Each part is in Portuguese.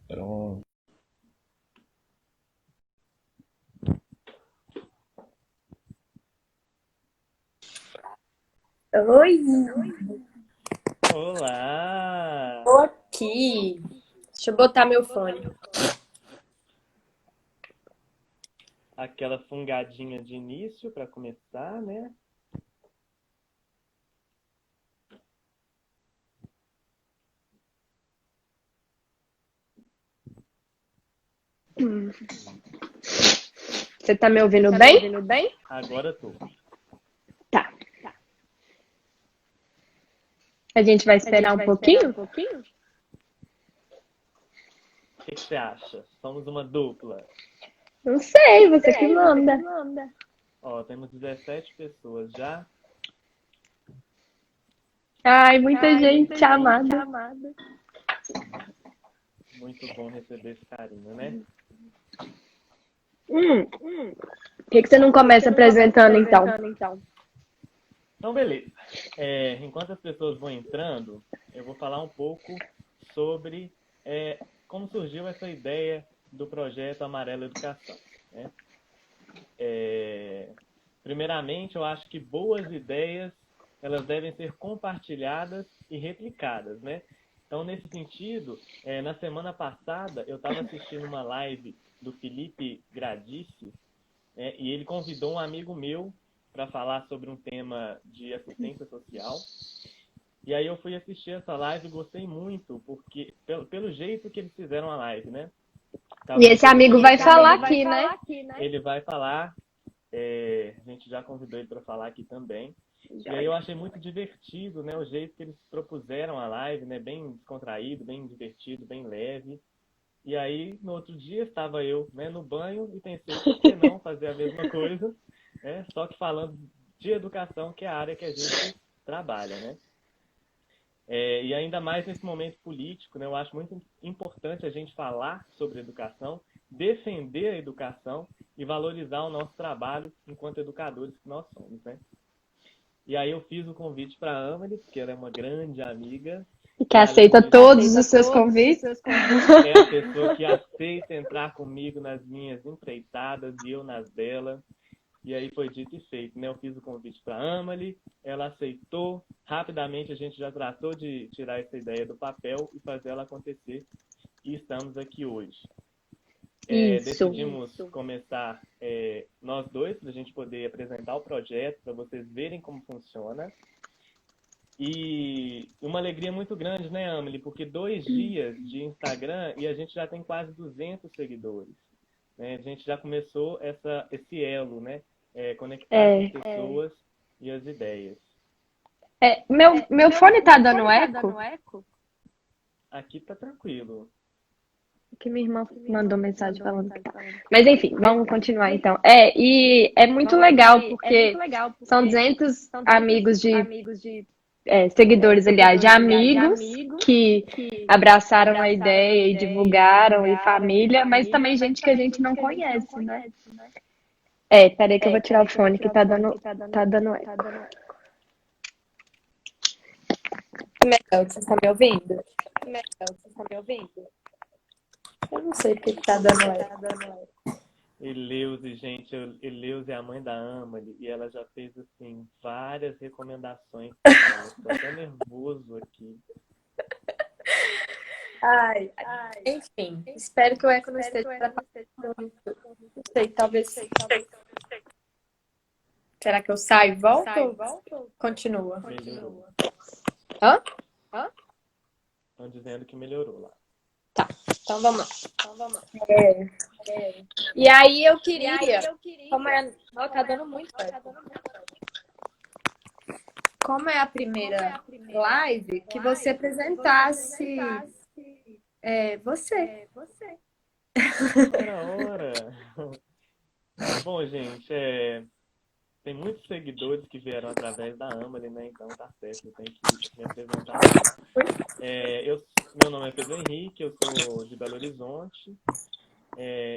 Pronto. Oi, tô Olá! aqui. Deixa eu botar meu fone. Aquela fungadinha de início para começar, né? Você tá me ouvindo bem? Agora tô. O Tá. A gente vai esperar um pouquinho? que você acha? Somos uma dupla. Não sei, você que manda. Ó, temos 17 pessoas já. Ai, muita gente amada. Muito bom receber esse carinho, né? Por que você não começa apresentando então? Então, beleza. Enquanto as pessoas vão entrando, eu vou falar um pouco sobre como surgiu essa ideia do projeto Amarela Educação, né? É, Primeiramente, eu acho que boas ideias elas devem ser compartilhadas e replicadas, né? Então, nesse sentido, na semana passada eu estava assistindo uma live do Felipe Gradici, né, e ele convidou um amigo meu para falar sobre um tema de assistência social. E aí eu fui assistir essa live e gostei muito, porque pelo jeito que eles fizeram a live, né? E Tava esse todo amigo mundo vai falar falando. aqui, né? Ele vai falar, a gente já convidou ele para falar aqui também. E aí eu Joia. achei muito divertido, né, o jeito que eles propuseram a live, né, bem descontraído, bem divertido, bem leve. E aí, no outro dia, estava eu, né, no banho e pensei, por que não fazer a mesma coisa, né, só que falando de educação, que é a área que a gente trabalha, né? E ainda mais nesse momento político, né, eu acho muito importante a gente falar sobre educação, defender a educação e valorizar o nosso trabalho enquanto educadores que nós somos, né? E aí eu fiz o convite para a Amelie, porque ela é uma grande amiga, Que e além aceita disso, todos os seus convites. é a pessoa que aceita entrar comigo nas minhas empreitadas e eu nas dela. E aí foi dito e feito, né? Eu fiz o convite para a Amelie, ela aceitou. Rapidamente a gente já tratou de tirar essa ideia do papel e fazer ela acontecer. E estamos aqui hoje. Isso. Decidimos começar nós dois, para a gente poder apresentar o projeto, para vocês verem como funciona. E uma alegria muito grande, né, Amelie? Porque 2 dias de Instagram e a gente já tem quase 200 seguidores, né? A gente já começou esse elo, né? Conectar essas É, pessoas e as ideias. meu fone tá dando eco? Aqui tá tranquilo. Que minha irmã mandou mensagem falando que tá. Mas enfim, vamos continuar então. E é muito legal porque são 200 amigos seguidores, aliás, de amigos que abraçaram a ideia e divulgaram, e família, mas também gente que a gente não conhece, né? Peraí que eu vou tirar o fone que tá dando eco. Mel, você está me ouvindo? Eu não sei porque que tá dando eco. Eleuze, gente, Eleuze é a mãe da Amelie e ela já fez, assim, várias recomendações para ela. Tô até nervoso aqui. Ai, enfim, espero que o eco não esteja atrapalhando muito. Não sei, talvez. Será que eu saio e volto ou continua? Melhorou. Hã? Estão dizendo que melhorou lá. Tá, então vamos lá. E aí eu queria, como é. Ó, tá dando muito eco. Como é a primeira live, que você apresentasse você. Ora! Bom, gente, tem muitos seguidores que vieram através da Amelie, né? Então tá certo, eu tenho que me apresentar mesmo. Meu nome é Pedro Henrique, eu sou de Belo Horizonte.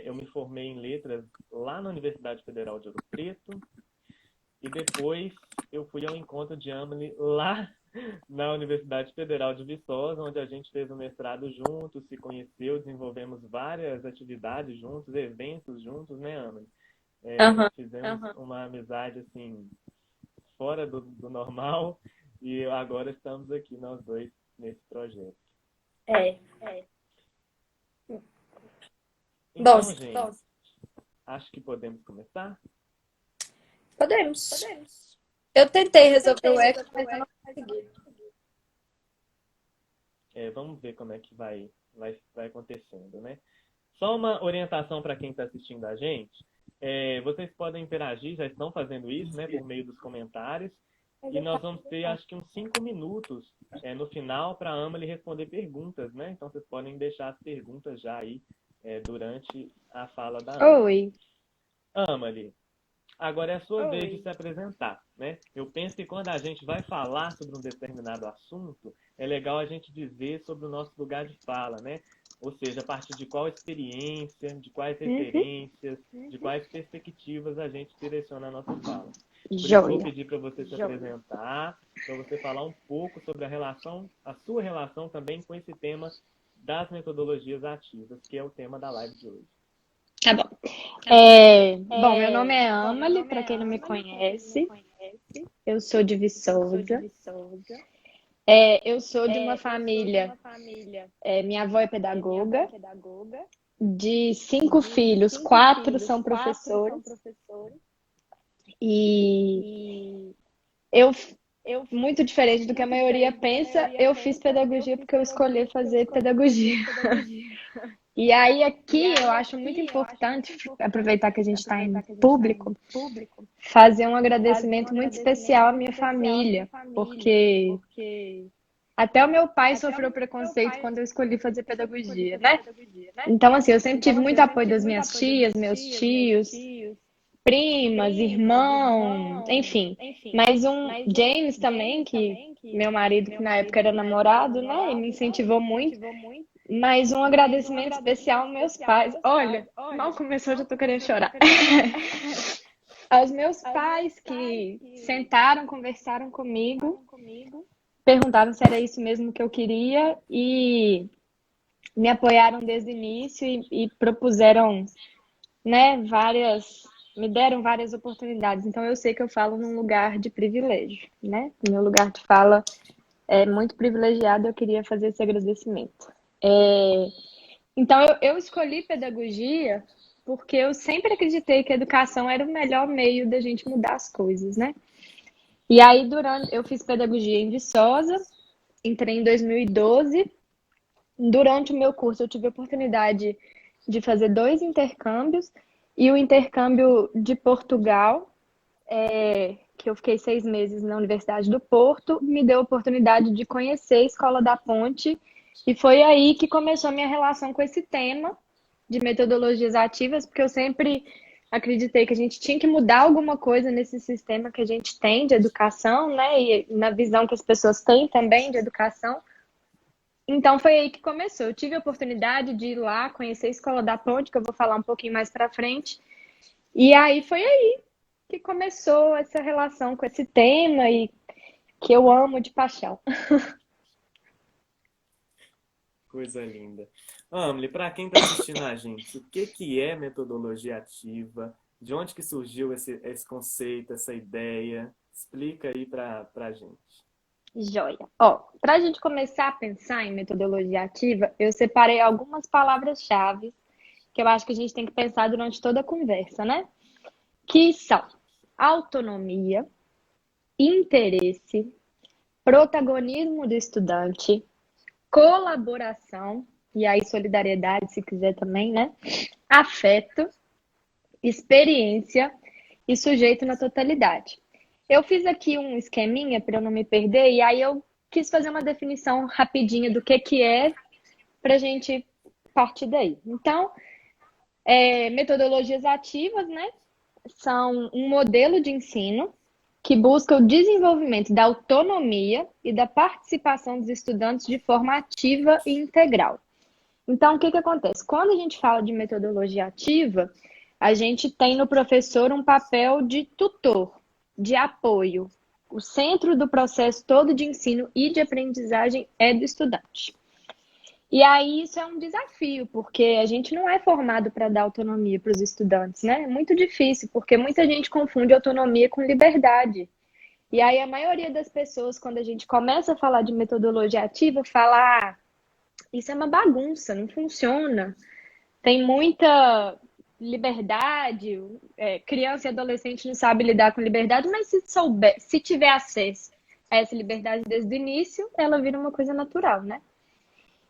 Eu me formei em letras lá na Universidade Federal de Ouro Preto. E depois eu fui ao encontro de Amelie lá na Universidade Federal de Viçosa, onde a gente fez o mestrado juntos, se conheceu, desenvolvemos várias atividades juntos, eventos juntos, né, Ana? Aham. Fizemos uma amizade, assim, fora do normal, e agora estamos aqui nós dois nesse projeto. É. Bom, Então, gente, acho que podemos começar. podemos. Eu tentei resolver o eco, mas eu não consegui. Vamos ver como é que vai acontecendo, né? Só uma orientação para quem está assistindo a gente. Vocês podem interagir, já estão fazendo isso, né, por meio dos comentários. E nós vamos ter, acho que uns 5 minutos no final para a Amelie responder perguntas, né? Então vocês podem deixar as perguntas já aí durante a fala da Amelie. Oi. Amelie, agora é a sua vez de se apresentar, né? Eu penso que quando a gente vai falar sobre um determinado assunto, é legal a gente dizer sobre o nosso lugar de fala, né? Ou seja, a partir de qual experiência, de quais referências, de quais perspectivas a gente direciona a nossa fala. Por isso eu vou pedir para você se apresentar, para você falar um pouco sobre a sua relação também com esse tema das metodologias ativas, que é o tema da live de hoje. Tá bom. Bom, meu nome é Amelie, para quem não me conhece. Eu sou de Viçosa. Eu sou de uma família. Minha avó é pedagoga. De 5 filhos, 4 são professores. E eu, muito diferente do que a maioria pensa, eu fiz pedagogia porque eu escolhi fazer pedagogia. E aí aqui eu acho muito importante aproveitar que a gente está em público, fazer um agradecimento muito especial à minha família, porque até o meu pai sofreu preconceito quando eu escolhi fazer pedagogia, né? Então, assim, eu sempre tive muito apoio das minhas tias, meus tios, primas, irmão, enfim. Mas um James também, que meu marido, que na época era namorado, né? Me incentivou muito. Mas um agradecimento especial aos meus pais. Olha, mal começou, já tô querendo chorar. Aos meus pais que sentaram, conversaram comigo, perguntaram se era isso mesmo que eu queria e me apoiaram desde o início e propuseram, né, me deram várias oportunidades. Então eu sei que eu falo num lugar de privilégio, né? Meu lugar de fala é muito privilegiado, eu queria fazer esse agradecimento. Então eu escolhi pedagogia porque eu sempre acreditei que a educação era o melhor meio da gente mudar as coisas, né? E aí eu fiz pedagogia em Viçosa, entrei em 2012. Durante o meu curso eu tive a oportunidade de fazer 2 intercâmbios e o intercâmbio de Portugal, que eu fiquei 6 meses na Universidade do Porto, me deu a oportunidade de conhecer a Escola da Ponte e foi aí que começou a minha relação com esse tema de metodologias ativas, porque eu sempre acreditei que a gente tinha que mudar alguma coisa nesse sistema que a gente tem de educação, né? E na visão que as pessoas têm também de educação. Então foi aí que começou. Eu tive a oportunidade de ir lá conhecer a Escola da Ponte, que eu vou falar um pouquinho mais para frente. E aí foi aí que começou essa relação com esse tema e que eu amo de paixão. Coisa linda. Amelie, para quem está assistindo a gente, o que é metodologia ativa? De onde que surgiu esse conceito, essa ideia? Explica aí para a gente. Joia. Para a gente começar a pensar em metodologia ativa, eu separei algumas palavras-chave que eu acho que a gente tem que pensar durante toda a conversa, né? Que são autonomia, interesse, protagonismo do estudante, colaboração, e aí solidariedade, se quiser também, né? Afeto, experiência e sujeito na totalidade. Eu fiz aqui um esqueminha para eu não me perder, e aí eu quis fazer uma definição rapidinha do que é para a gente partir daí. Então, metodologias ativas, né? São um modelo de ensino que busca o desenvolvimento da autonomia e da participação dos estudantes de forma ativa e integral. Então, o que acontece? Quando a gente fala de metodologia ativa, a gente tem no professor um papel de tutor, de apoio, o centro do processo todo de ensino e de aprendizagem é do estudante. E aí isso é um desafio, porque a gente não é formado para dar autonomia para os estudantes, né? É muito difícil, porque muita gente confunde autonomia com liberdade. E aí a maioria das pessoas, quando a gente começa a falar de metodologia ativa, fala, ah, isso é uma bagunça, não funciona. Tem muita liberdade, criança e adolescente não sabe lidar com liberdade, mas se souber, se tiver acesso a essa liberdade desde o início, ela vira uma coisa natural, né?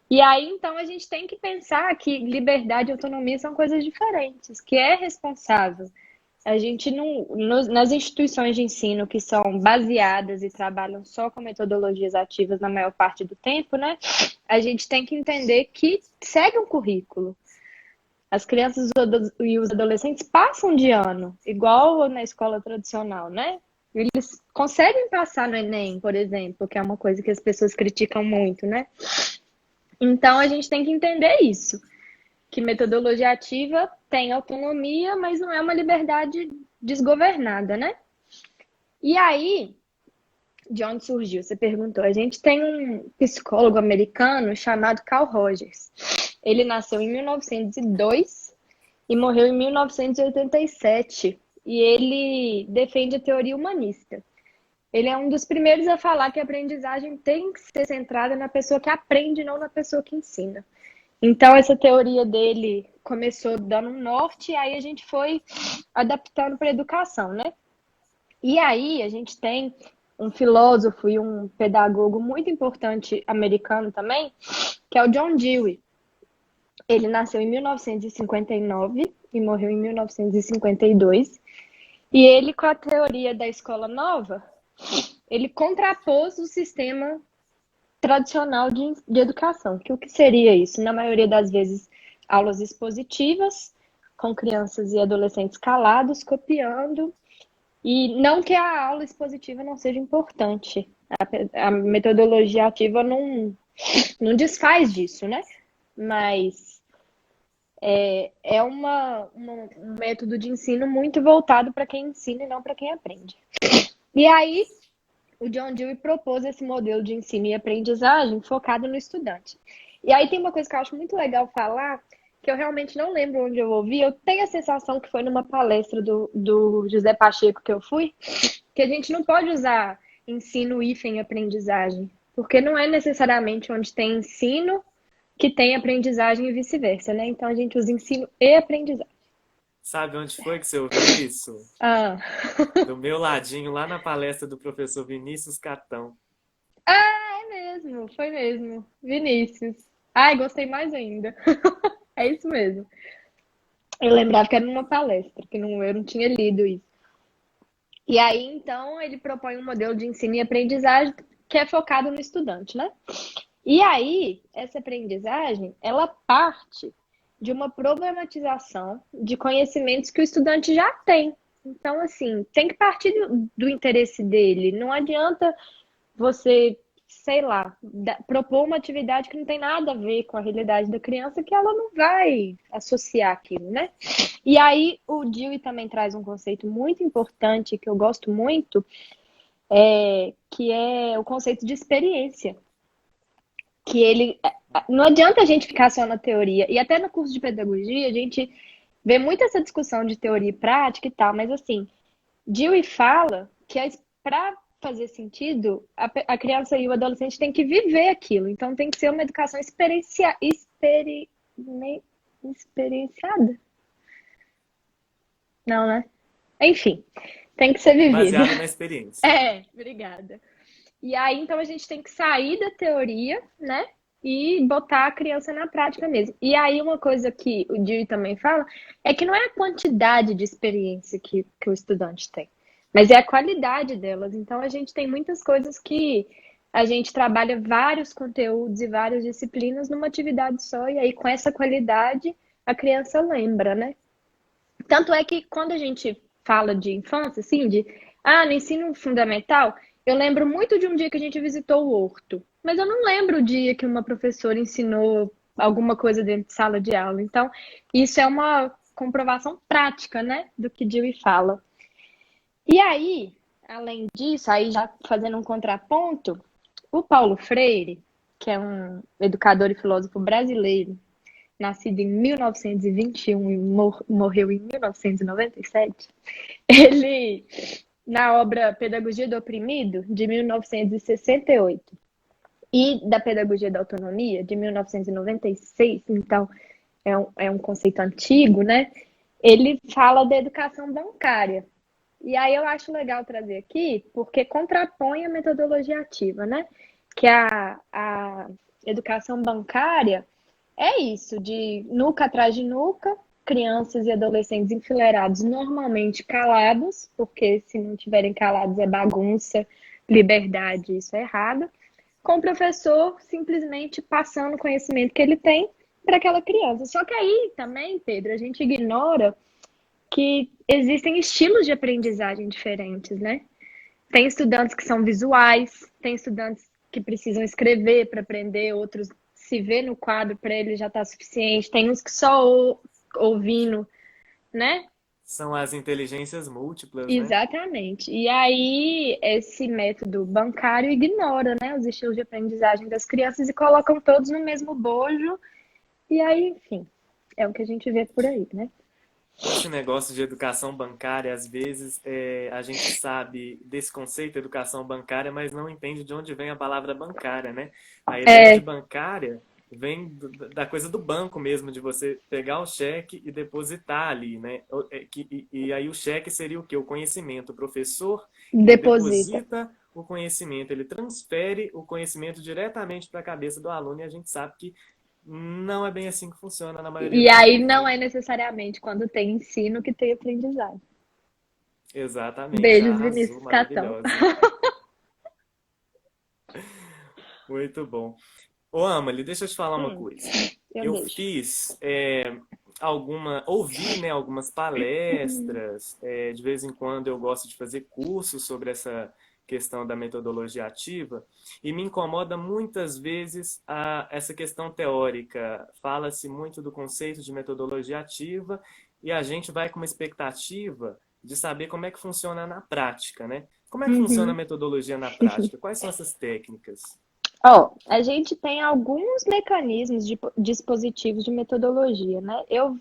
E aí, então, a gente tem que pensar que liberdade e autonomia são coisas diferentes, que é responsável. A gente não, nas instituições de ensino que são baseadas e trabalham só com metodologias ativas na maior parte do tempo, né? A gente tem que entender que segue um currículo. As crianças e os adolescentes passam de ano, igual na escola tradicional, né? Eles conseguem passar no Enem, por exemplo, que é uma coisa que as pessoas criticam muito, né? Então, a gente tem que entender isso, que metodologia ativa tem autonomia, mas não é uma liberdade desgovernada, né? E aí, de onde surgiu? Você perguntou. A gente tem um psicólogo americano chamado Carl Rogers. Ele nasceu em 1902 e morreu em 1987. E ele defende a teoria humanista. Ele é um dos primeiros a falar que a aprendizagem tem que ser centrada na pessoa que aprende, não na pessoa que ensina. Então, essa teoria dele começou dando um norte, e aí a gente foi adaptando para a educação, né? E aí a gente tem um filósofo e um pedagogo muito importante americano também, que é o John Dewey. Ele nasceu em 1959 e morreu em 1952. E ele, com a teoria da escola nova, ele contrapôs o sistema tradicional de educação. Que o que seria isso? Na maioria das vezes, aulas expositivas, com crianças e adolescentes calados, copiando. E não que a aula expositiva não seja importante. A metodologia ativa não desfaz disso, né? Mas um método de ensino muito voltado para quem ensina e não para quem aprende. E aí, o John Dewey propôs esse modelo de ensino e aprendizagem focado no estudante. E aí tem uma coisa que eu acho muito legal falar, que eu realmente não lembro onde eu ouvi, eu tenho a sensação que foi numa palestra do José Pacheco que eu fui, que a gente não pode usar ensino hífen aprendizagem, porque não é necessariamente onde tem ensino que tem aprendizagem e vice-versa, né? Então a gente usa ensino e aprendizagem. Sabe onde foi que você ouviu isso? Ah, Do meu ladinho, lá na palestra do professor Vinícius Catão. é mesmo, foi mesmo. Vinícius. Ai, gostei mais ainda. É isso mesmo. Eu lembrava que era numa palestra, que não, eu não tinha lido isso. E aí, então, ele propõe um modelo de ensino e aprendizagem que é focado no estudante, né? E aí, essa aprendizagem, ela parte de uma problematização de conhecimentos que o estudante já tem. Então, assim, tem que partir do interesse dele. Não adianta você, sei lá, propor uma atividade que não tem nada a ver com a realidade da criança, que ela não vai associar aquilo, né? E aí, o Dewey também traz um conceito muito importante, que eu gosto muito, que é o conceito de experiência. Que ele. Não adianta a gente ficar só na teoria. E até no curso de pedagogia, a gente vê muito essa discussão de teoria e prática e tal, mas assim, Dewey fala que para fazer sentido, a criança e o adolescente têm que viver aquilo. Então tem que ser uma educação experienciada. Não, né? Enfim, tem que ser vivida. Baseada na experiência. Obrigada. E aí, então, a gente tem que sair da teoria, né? E botar a criança na prática mesmo. E aí, uma coisa que o Dewey também fala é que não é a quantidade de experiência que o estudante tem, mas é a qualidade delas. Então, a gente tem muitas coisas que a gente trabalha vários conteúdos e várias disciplinas numa atividade só, e aí, com essa qualidade, a criança lembra, né? Tanto é que quando a gente fala de infância, assim, no ensino fundamental, eu lembro muito de um dia que a gente visitou o horto, mas eu não lembro o dia que uma professora ensinou alguma coisa dentro de sala de aula. Então, isso é uma comprovação prática, né, do que Dewey fala. E aí, além disso, aí já fazendo um contraponto, o Paulo Freire, que é um educador e filósofo brasileiro, nascido em 1921 e morreu em 1997, ele, na obra Pedagogia do Oprimido, de 1968, e da Pedagogia da Autonomia, de 1996, então é um conceito antigo, né? Ele fala da educação bancária. E aí eu acho legal trazer aqui, porque contrapõe a metodologia ativa, né? Que a educação bancária é isso, de nuca atrás de nuca, crianças e adolescentes enfileirados, normalmente calados, porque se não tiverem calados é bagunça, liberdade, isso é errado, com o professor simplesmente passando o conhecimento que ele tem para aquela criança. Só que aí também, Pedro, a gente ignora que existem estilos de aprendizagem diferentes, né? Tem estudantes que são visuais, tem estudantes que precisam escrever para aprender, outros se vê no quadro para ele já está suficiente, tem uns que só ouvindo, né? São as inteligências múltiplas, né? Exatamente. E aí, esse método bancário ignora, né, os estilos de aprendizagem das crianças e colocam todos no mesmo bojo. E aí, enfim, é o que a gente vê por aí, né? Esse negócio de educação bancária, às vezes, a gente sabe desse conceito de educação bancária, mas não entende de onde vem a palavra bancária, né? A ideia de É, bancária vem da coisa do banco mesmo, de você pegar o cheque e depositar ali, né? E aí o cheque seria o quê? O conhecimento. O professor, ele deposita. deposita o conhecimento, ele transfere o conhecimento diretamente para a cabeça do aluno e a gente sabe que não é bem assim que funciona na maioria E das aí vezes, não né? é necessariamente quando tem ensino que tem aprendizagem. Exatamente, Beijos, arrasou, Vinícius Catão. maravilhosa. Muito bom. Ô, Amali, deixa eu te falar uma Hum, coisa. eu Eu deixo. fiz ouvi, né, algumas palestras, de vez em quando eu gosto de fazer cursos sobre essa questão da metodologia ativa, e me incomoda muitas vezes essa questão teórica. Fala-se muito do conceito de metodologia ativa e a gente vai com uma expectativa de saber como é que funciona na prática, né? Como é que funciona a Uhum. metodologia na prática? Quais são essas técnicas? Ó, a gente tem alguns mecanismos de dispositivos de metodologia, né? Eu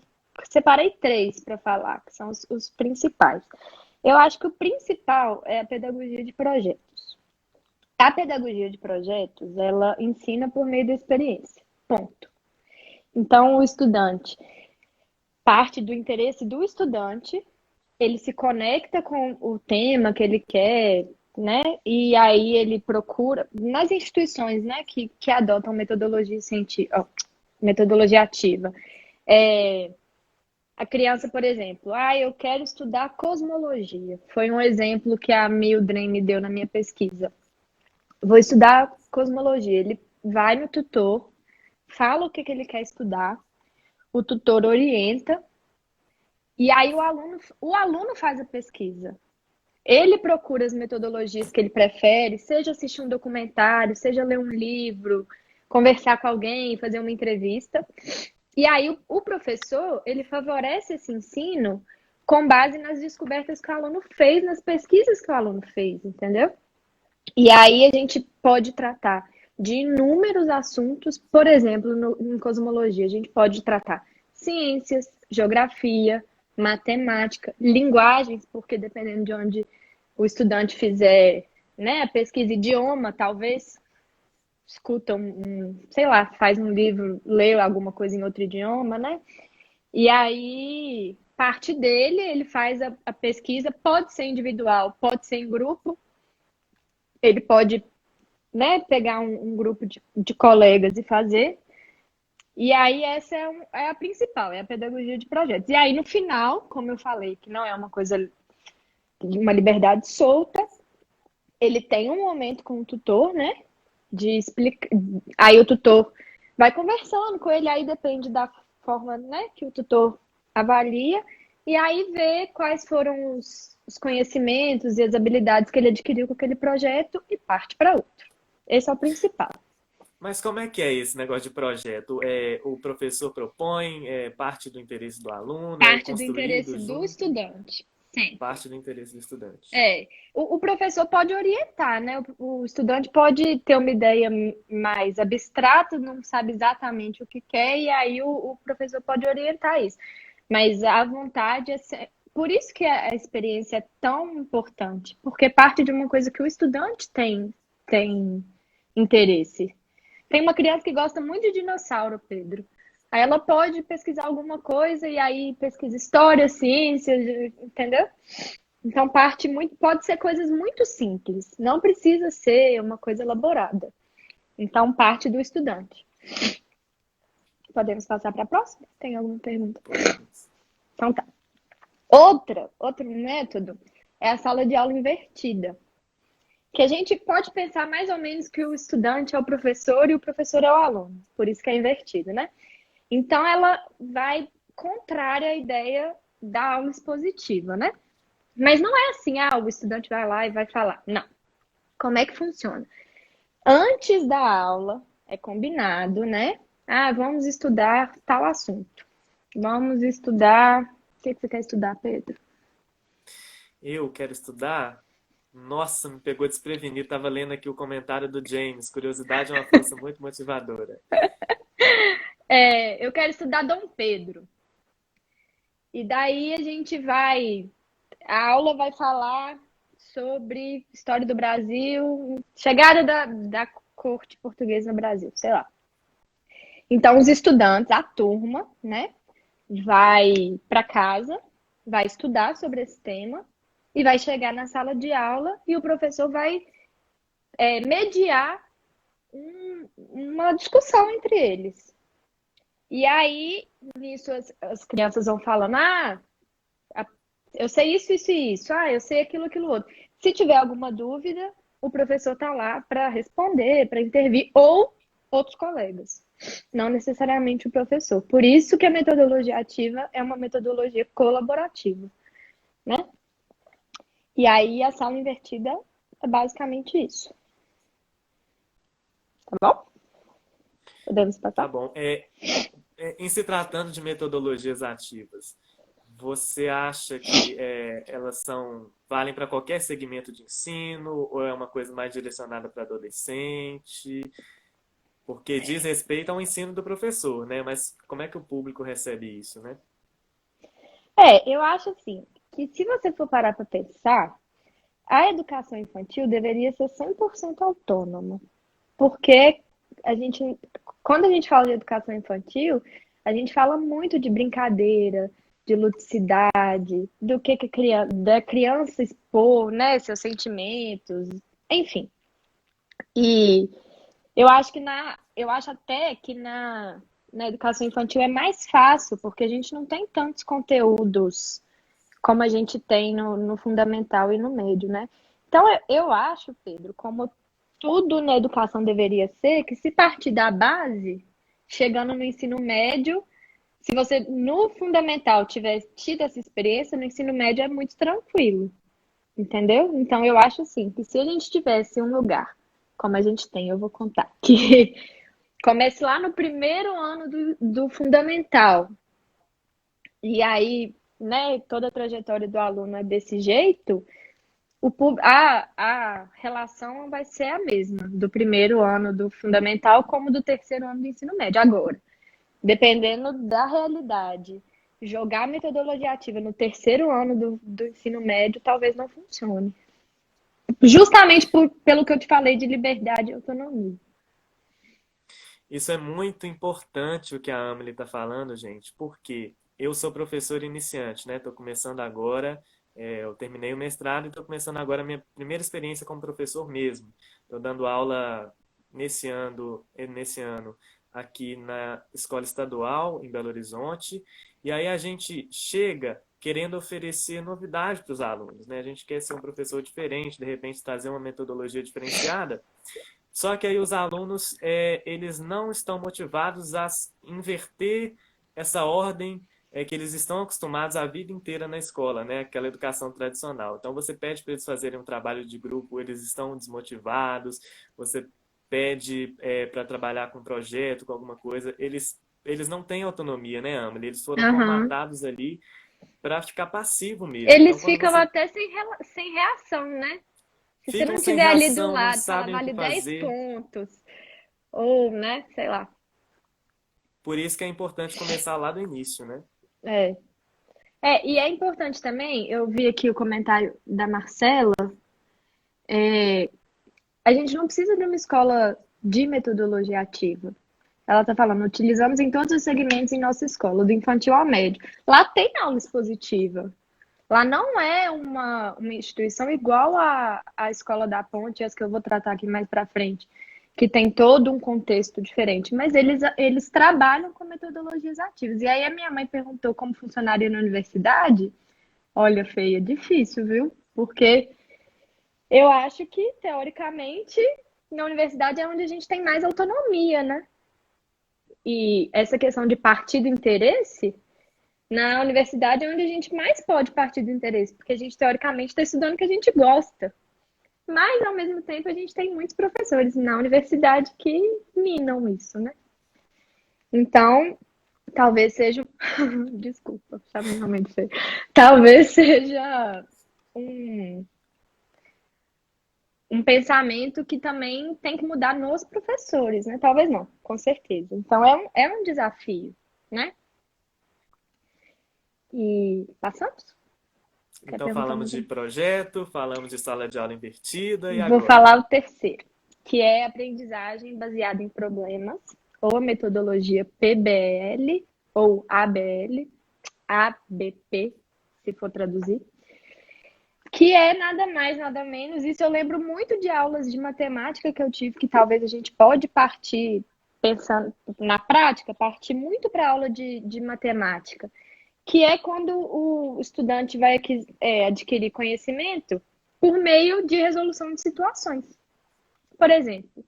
separei três para falar, que são os principais. Eu acho que o principal é a pedagogia de projetos. A pedagogia de projetos, ela ensina por meio da experiência. Ponto. Então, o estudante parte do interesse do estudante, ele se conecta com o tema que ele quer, né? E aí ele procura nas instituições, né, que adotam metodologia científica, ó, metodologia ativa. É, a criança, por exemplo, eu quero estudar cosmologia. Foi um exemplo que a Mildred me deu na minha pesquisa. Vou estudar cosmologia. Ele vai no tutor, fala o que ele quer estudar, o tutor orienta, e aí o aluno faz a pesquisa. Ele procura as metodologias que ele prefere, seja assistir um documentário, seja ler um livro, conversar com alguém, fazer uma entrevista. E aí o professor, ele favorece esse ensino com base nas descobertas que o aluno fez, nas pesquisas que o aluno fez, entendeu? E aí a gente pode tratar de inúmeros assuntos, por exemplo, em cosmologia, a gente pode tratar ciências, geografia, matemática, linguagens, porque dependendo de onde o estudante fizer, né, a pesquisa idioma, talvez escuta sei lá, faz um livro, lê alguma coisa em outro idioma, né? E aí, parte dele, ele faz a pesquisa, pode ser individual, pode ser em grupo, ele pode, né, pegar um grupo de colegas e fazer. E aí, essa é a principal, é a pedagogia de projetos. E aí, no final, como eu falei, que não é uma coisa de uma liberdade solta, ele tem um momento com o tutor, né? De explicar. Aí o tutor vai conversando com ele, aí depende da forma, né, que o tutor avalia, e aí vê quais foram os conhecimentos e as habilidades que ele adquiriu com aquele projeto e parte para outro. Esse é o principal. Mas como é que é esse negócio de projeto? O professor propõe, é parte do interesse do aluno, é Parte do construído interesse do junto? estudante. Sempre. parte do interesse do estudante. É, o professor pode orientar, né? O estudante pode ter uma ideia mais abstrata, não sabe exatamente o que quer, e aí o professor pode orientar isso. Mas a vontade é. Por isso que a experiência é tão importante, porque parte de uma coisa que o estudante tem interesse. Tem uma criança que gosta muito de dinossauro, Pedro. Aí ela pode pesquisar alguma coisa e aí pesquisa história, ciência, entendeu? Então, parte muito, pode ser coisas muito simples, não precisa ser uma coisa elaborada. Então, parte do estudante. Podemos passar para a próxima? Tem alguma pergunta? Podemos. Então tá. Outro método é a sala de aula invertida. Que a gente pode pensar mais ou menos que o estudante é o professor e o professor é o aluno. Por isso que é invertido, né? Então, ela vai contrária à ideia da aula expositiva, né? Mas não é assim, o estudante vai lá e vai falar. Não. Como é que funciona? Antes da aula, é combinado, né? Vamos estudar tal assunto. Vamos estudar. O que você quer estudar, Pedro? Eu quero estudar? Nossa, me pegou desprevenido. Tava lendo aqui o comentário do James. Curiosidade é uma força muito motivadora. Eu quero estudar Dom Pedro. E daí a gente vai. A aula vai falar sobre história do Brasil, chegada da corte portuguesa no Brasil, sei lá. Então, os estudantes, a turma, né, vai para casa, vai estudar sobre esse tema e vai chegar na sala de aula e o professor vai mediar uma discussão entre eles. E aí, nisso, as crianças vão falando: eu sei isso, isso e isso. Eu sei aquilo, aquilo outro. Se tiver alguma dúvida, o professor está lá para responder, para intervir, ou outros colegas. Não necessariamente o professor. Por isso que a metodologia ativa é uma metodologia colaborativa, né? E aí a sala invertida é basicamente isso. Tá bom? Podemos Tá passar? bom. Em se tratando de metodologias ativas, você acha que elas valem para qualquer segmento de ensino ou é uma coisa mais direcionada para adolescente? Porque diz respeito ao ensino do professor, né? Mas como é que o público recebe isso, né? Eu acho assim, que se você for parar para pensar, a educação infantil deveria ser 100% autônoma. Porque a gente, quando a gente fala de educação infantil, a gente fala muito de brincadeira, de ludicidade, do que da criança expor, né, seus sentimentos, enfim. E eu acho até que na educação infantil é mais fácil, porque a gente não tem tantos conteúdos como a gente tem no fundamental e no médio, né? Então, eu acho, Pedro, como tudo na educação deveria ser, que se partir da base, chegando no ensino médio, se você no fundamental tiver tido essa experiência, no ensino médio é muito tranquilo, entendeu? Então, eu acho assim, que se a gente tivesse um lugar, como a gente tem, eu vou contar, que comece lá no primeiro ano do fundamental, e aí, né, toda a trajetória do aluno é desse jeito, a relação vai ser a mesma, do primeiro ano do fundamental como do terceiro ano do ensino médio. Agora, dependendo da realidade, jogar a metodologia ativa no terceiro ano do ensino médio talvez não funcione. Justamente pelo que eu te falei de liberdade e autonomia. Isso é muito importante o que a Amelie está falando, gente, porque eu sou professor iniciante, né? Estou começando agora, eu terminei o mestrado e estou começando agora a minha primeira experiência como professor mesmo. Estou dando aula nesse ano aqui na escola estadual em Belo Horizonte, e aí a gente chega querendo oferecer novidade para os alunos, né? A gente quer ser um professor diferente, de repente trazer uma metodologia diferenciada. Só que aí os alunos, eles não estão motivados a inverter essa ordem que eles estão acostumados a vida inteira na escola, né? Aquela educação tradicional. Então você pede para eles fazerem um trabalho de grupo, eles estão desmotivados. Você pede para trabalhar com um projeto, com alguma coisa, eles não têm autonomia, né, Amelie? Eles foram Aham. formatados ali para ficar passivo mesmo. Então, Eles quando ficam você até sem reação, né? Se você ficam não sem tiver ali do reação, não lado, falar sabem o que vale 10 fazer. pontos, ou, né, sei lá. Por isso que é importante começar lá do início, né? É. E é importante também, eu vi aqui o comentário da Marcela, a gente não precisa de uma escola de metodologia ativa. Ela está falando, utilizamos em todos os segmentos em nossa escola, do infantil ao médio. Lá tem aula expositiva. Lá não é uma instituição igual à Escola da Ponte, as que eu vou tratar aqui mais para frente, que tem todo um contexto diferente, mas eles trabalham com metodologias ativas. E aí a minha mãe perguntou como funcionaria na universidade. Olha, feia, difícil, viu? Porque eu acho que, teoricamente, na universidade é onde a gente tem mais autonomia, né? E essa questão de partir do interesse, na universidade é onde a gente mais pode partir do interesse, porque a gente, teoricamente, está estudando o que a gente gosta. Mas, ao mesmo tempo, a gente tem muitos professores na universidade que minam isso, né? Então, talvez seja. Desculpa, sabe realmente feio. Talvez seja um, um pensamento que também tem que mudar nos professores, né? Talvez não, com certeza. Então, é um desafio, né? E passamos? Quer Então perguntar falamos mais de alguma? projeto, falamos de sala de aula invertida e Vou agora? falar o terceiro, que é aprendizagem baseada em problemas, ou a metodologia PBL, ou ABL, ABP, se for traduzir, que é nada mais, nada menos. Isso eu lembro muito de aulas de matemática que eu tive, que talvez a gente pode partir, pensando na prática, partir muito para a aula de matemática, que é quando o estudante vai adquirir conhecimento por meio de resolução de situações. Por exemplo,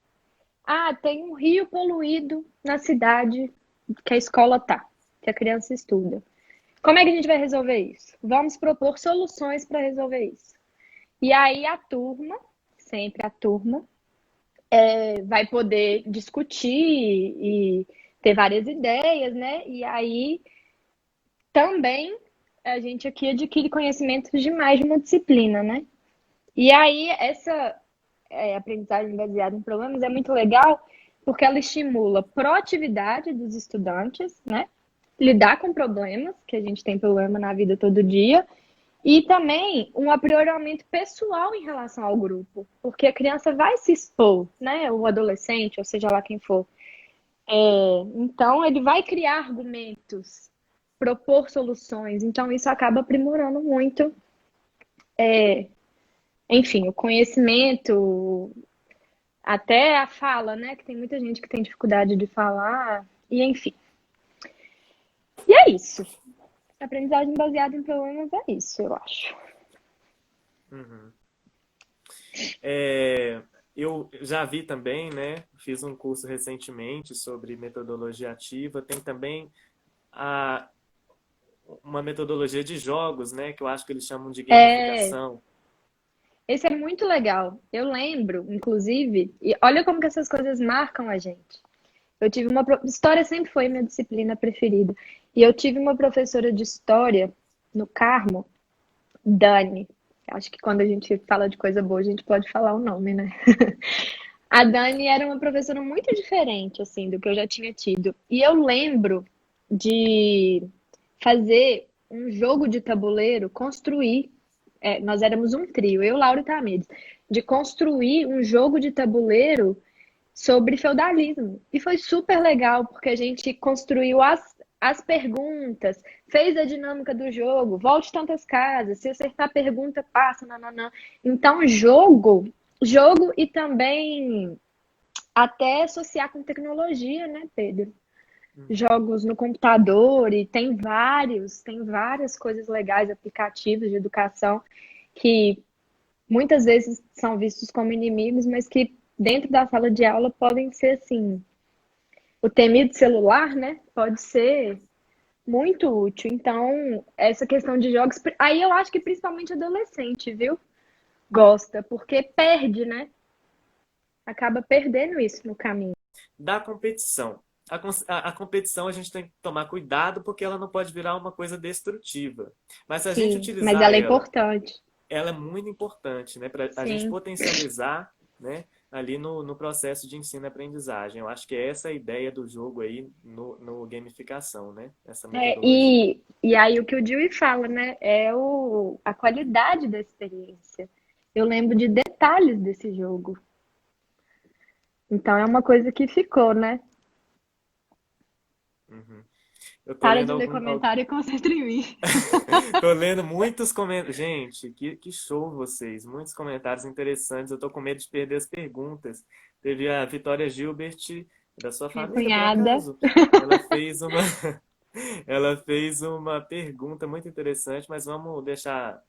tem um rio poluído na cidade que a escola tá, que a criança estuda. Como é que a gente vai resolver isso? Vamos propor soluções para resolver isso. E aí a turma, sempre a turma, vai poder discutir e ter várias ideias, né? E aí também a gente aqui adquire conhecimentos de mais de uma disciplina, né? E aí essa aprendizagem baseada em problemas é muito legal porque ela estimula a proatividade dos estudantes, né? Lidar com problemas, que a gente tem problema na vida todo dia, e também um aprimoramento pessoal em relação ao grupo, porque a criança vai se expor, né? O adolescente, ou seja lá quem for. Então, ele vai criar argumentos, propor soluções. Então, isso acaba aprimorando muito, enfim, o conhecimento, até a fala, né? Que tem muita gente que tem dificuldade de falar, e enfim. E é isso. Aprendizagem baseada em problemas é isso, eu acho. Uhum. É, eu já vi também, né? Fiz um curso recentemente sobre metodologia ativa. Tem também a, uma metodologia de jogos, né? Que eu acho que eles chamam de É, gamificação. esse é muito legal. Eu lembro, inclusive, e olha como que essas coisas marcam a gente. Eu tive história sempre foi minha disciplina preferida. E eu tive uma professora de história no Carmo, Dani. Acho que quando a gente fala de coisa boa, a gente pode falar o nome, né? A Dani era uma professora muito diferente, assim, do que eu já tinha tido. E eu lembro de fazer um jogo de tabuleiro, construir. Nós éramos um trio, eu, Laura e Tamires, de construir um jogo de tabuleiro sobre feudalismo. E foi super legal, porque a gente construiu as perguntas, fez a dinâmica do jogo, volte tantas casas, se acertar a pergunta, passa, nananã. Então, jogo e também até associar com tecnologia, né, Pedro? Uhum. Jogos no computador e tem várias coisas legais, aplicativos de educação que muitas vezes são vistos como inimigos, mas que dentro da sala de aula podem ser assim, o temido celular, né? Pode ser muito útil. Então, essa questão de jogos, aí eu acho que principalmente adolescente, viu? Gosta, porque perde, né? Acaba perdendo isso no caminho. Da competição. a competição a gente tem que tomar cuidado porque ela não pode virar uma coisa destrutiva. Mas se a gente Sim, mas utilizar ela é ela, importante. ela é muito importante, né? Para a gente Sim. potencializar, né? Ali no processo de ensino-aprendizagem. Eu acho que é essa a ideia do jogo aí no gamificação, né? Essa É, metodologia. e aí o que o Dewey fala, né? É a qualidade da experiência. Eu lembro de detalhes desse jogo. Então é uma coisa que ficou, né? Uhum. Eu tô Para lendo de ler comentário e concentra em mim. tô lendo muitos comentários. Gente, que show vocês. Muitos comentários interessantes. Eu tô com medo de perder as perguntas. Teve a Vitória Gilbert, da sua Minha família, por cunhada. acaso? Ela fez uma, ela fez uma pergunta muito interessante, mas vamos deixar,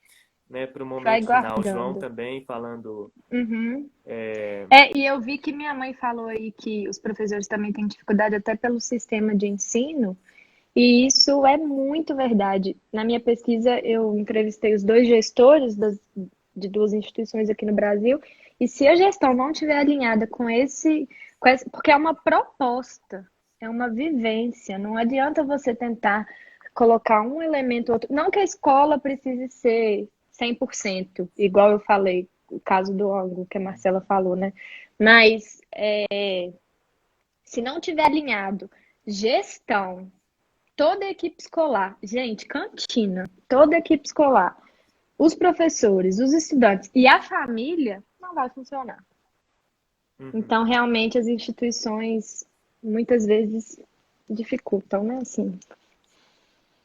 né, para o Vai momento final. O João guardando. também falando. Uhum. É, e eu vi que minha mãe falou aí que os professores também têm dificuldade até pelo sistema de ensino, e isso é muito verdade. Na minha pesquisa, eu entrevistei os dois gestores de duas instituições aqui no Brasil, e se a gestão não estiver alinhada porque é uma proposta, é uma vivência, não adianta você tentar colocar um elemento ou outro. Não que a escola precise ser 100% igual eu falei, o caso do ângulo que a Marcela falou, né? Mas se não tiver alinhado gestão, toda a equipe escolar, gente, cantina, toda a equipe escolar, os professores, os estudantes e a família, não vai funcionar. Uhum. Então, realmente, as instituições muitas vezes dificultam, né? Assim,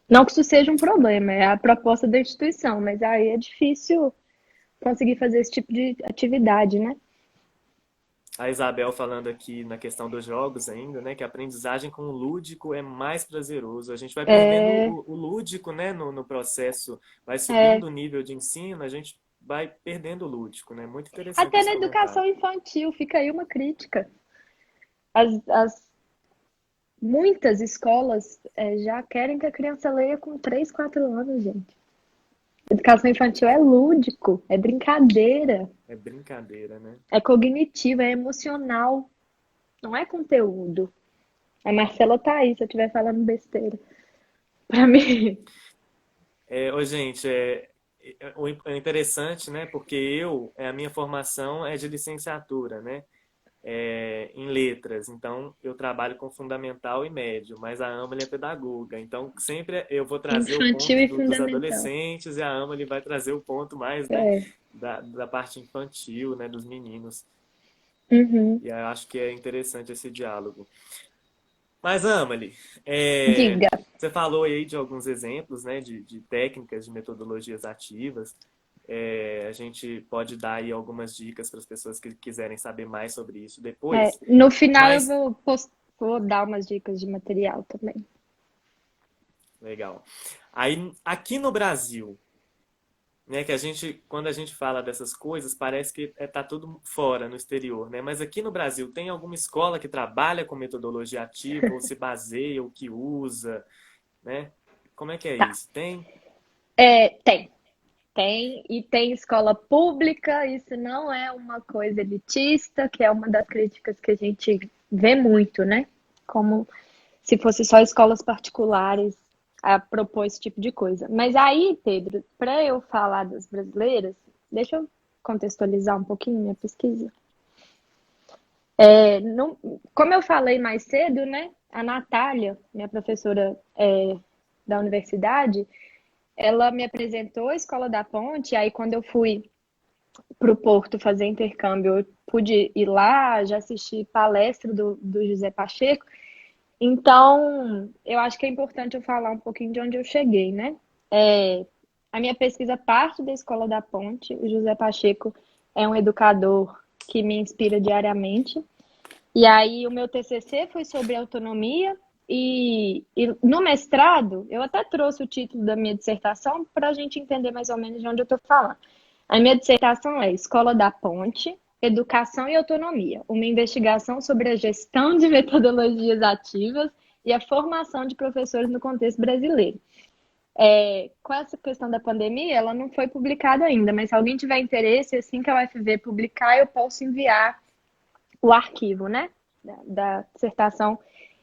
não que isso seja um problema, é a proposta da instituição, mas aí é difícil conseguir fazer esse tipo de atividade, né? A Isabel falando aqui na questão dos jogos ainda, né? Que a aprendizagem com o lúdico é mais prazeroso. A gente vai perdendo É, o lúdico, né? No processo, vai é, subindo o nível de ensino, a gente vai perdendo o lúdico, né? Muito interessante até esse na comentário. educação infantil, fica aí uma crítica. Muitas escolas já querem que a criança leia com 3, 4 anos, gente. Educação infantil é lúdico, é brincadeira, É brincadeira, né? é cognitivo, é emocional, não é conteúdo. A Marcela tá aí, se eu estiver falando besteira. Pra mim, Ô, gente, é interessante, né? Porque a minha formação é de licenciatura, né? Em letras. Então, eu trabalho com fundamental e médio, mas a Amelie é pedagoga. Então, sempre eu vou trazer o infantil ponto e dos fundamental. adolescentes e a Amelie vai trazer o ponto mais, né, É. da parte infantil, né, dos meninos. Uhum. E eu acho que é interessante esse diálogo. Mas, Amelie, Diga. você falou aí de alguns exemplos, né, de técnicas, de metodologias ativas. A gente pode dar aí algumas dicas para as pessoas que quiserem saber mais sobre isso depois. No final eu Mas vou dar umas dicas de material também. legal. Aí, aqui no Brasil, né, que quando a gente fala dessas coisas, parece que tá tudo fora, no exterior, né? Mas aqui no Brasil, tem alguma escola que trabalha com metodologia ativa, ou se baseia, ou que usa, né? Como é que é Tá. isso? Tem? Tem. Tem, e tem escola pública, isso não é uma coisa elitista, que é uma das críticas que a gente vê muito, né? Como se fosse só escolas particulares a propor esse tipo de coisa. Mas aí, Pedro, para eu falar das brasileiras, deixa eu contextualizar um pouquinho minha pesquisa. Como eu falei mais cedo, né? A Natália, minha professora da universidade, ela me apresentou a Escola da Ponte, e aí quando eu fui para o Porto fazer intercâmbio, eu pude ir lá, já assisti palestra do José Pacheco. Então, eu acho que é importante eu falar um pouquinho de onde eu cheguei, né? A minha pesquisa parte da Escola da Ponte. O José Pacheco é um educador que me inspira diariamente. E aí, o meu TCC foi sobre autonomia. E no mestrado, eu até trouxe o título da minha dissertação para a gente entender mais ou menos de onde eu estou falando. A minha dissertação é Escola da Ponte, Educação e Autonomia, uma investigação sobre a gestão de metodologias ativas e a formação de professores no contexto brasileiro. Com essa questão da pandemia, ela não foi publicada ainda, mas se alguém tiver interesse, assim que a UFV publicar, eu posso enviar o arquivo, né, da dissertação.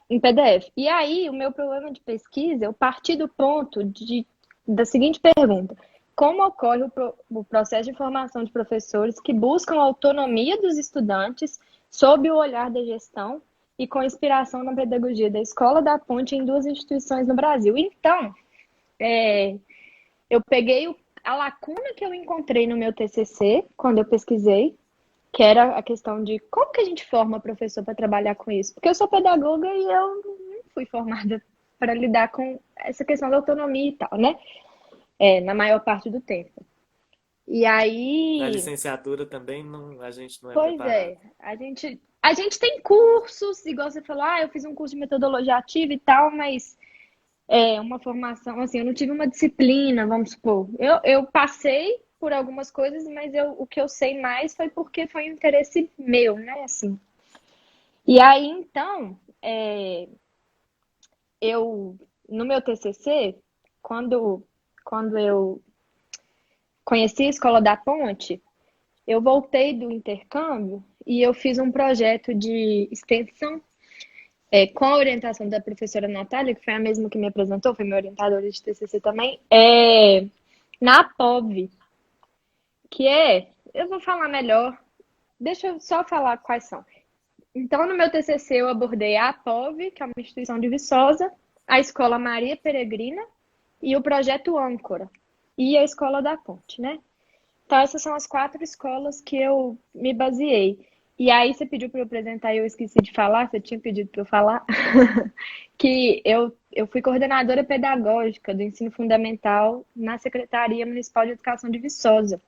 em PDF. E aí, o meu problema de pesquisa, eu parti do ponto da seguinte pergunta: como ocorre o processo de formação de professores que buscam a autonomia dos estudantes sob o olhar da gestão e com inspiração na pedagogia da Escola da Ponte em duas instituições no Brasil? Então, eu peguei a lacuna que eu encontrei no meu TCC, quando eu pesquisei, que era a questão de como que a gente forma professor para trabalhar com isso. Porque eu sou pedagoga e eu não fui formada para lidar com essa questão da autonomia e tal, né? Na maior parte do tempo. E Na aí, licenciatura também não, a gente não é pois preparado. é, a gente tem cursos, igual você falou, eu fiz um curso de metodologia ativa e tal, mas uma formação, assim, eu não tive uma disciplina, vamos supor. Eu passei por algumas coisas, mas o que eu sei mais foi porque foi um interesse meu, né, assim. E aí, então, eu, no meu TCC, quando eu conheci a Escola da Ponte, eu voltei do intercâmbio e eu fiz um projeto de extensão com a orientação da professora Natália, que foi a mesma que me apresentou, foi minha orientadora de TCC também, na POV, eu vou falar melhor, deixa eu só falar quais são. Então, no meu TCC, eu abordei a APOV, que é uma instituição de Viçosa, a Escola Maria Peregrina e o projeto Âncora, e a Escola da Ponte, né? Então, essas são as 4 escolas que eu me baseei. E aí, você pediu para eu apresentar e eu esqueci de falar, você tinha pedido para eu falar, que eu fui coordenadora pedagógica do ensino fundamental na Secretaria Municipal de Educação de Viçosa.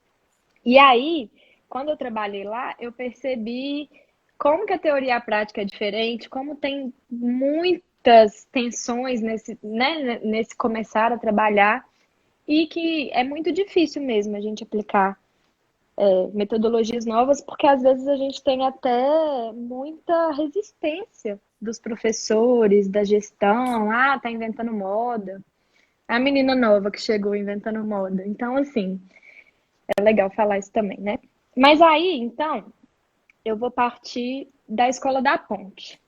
E aí, quando eu trabalhei lá, eu percebi como que a teoria e a prática é diferente, como tem muitas tensões nesse, né, nesse começar a trabalhar, e que é muito difícil mesmo a gente aplicar metodologias novas, porque às vezes a gente tem até muita resistência dos professores, da gestão, tá inventando moda. A menina nova que chegou inventando moda. Então, assim, é legal falar isso também, né? Mas aí, então, eu vou partir da Escola da Ponte,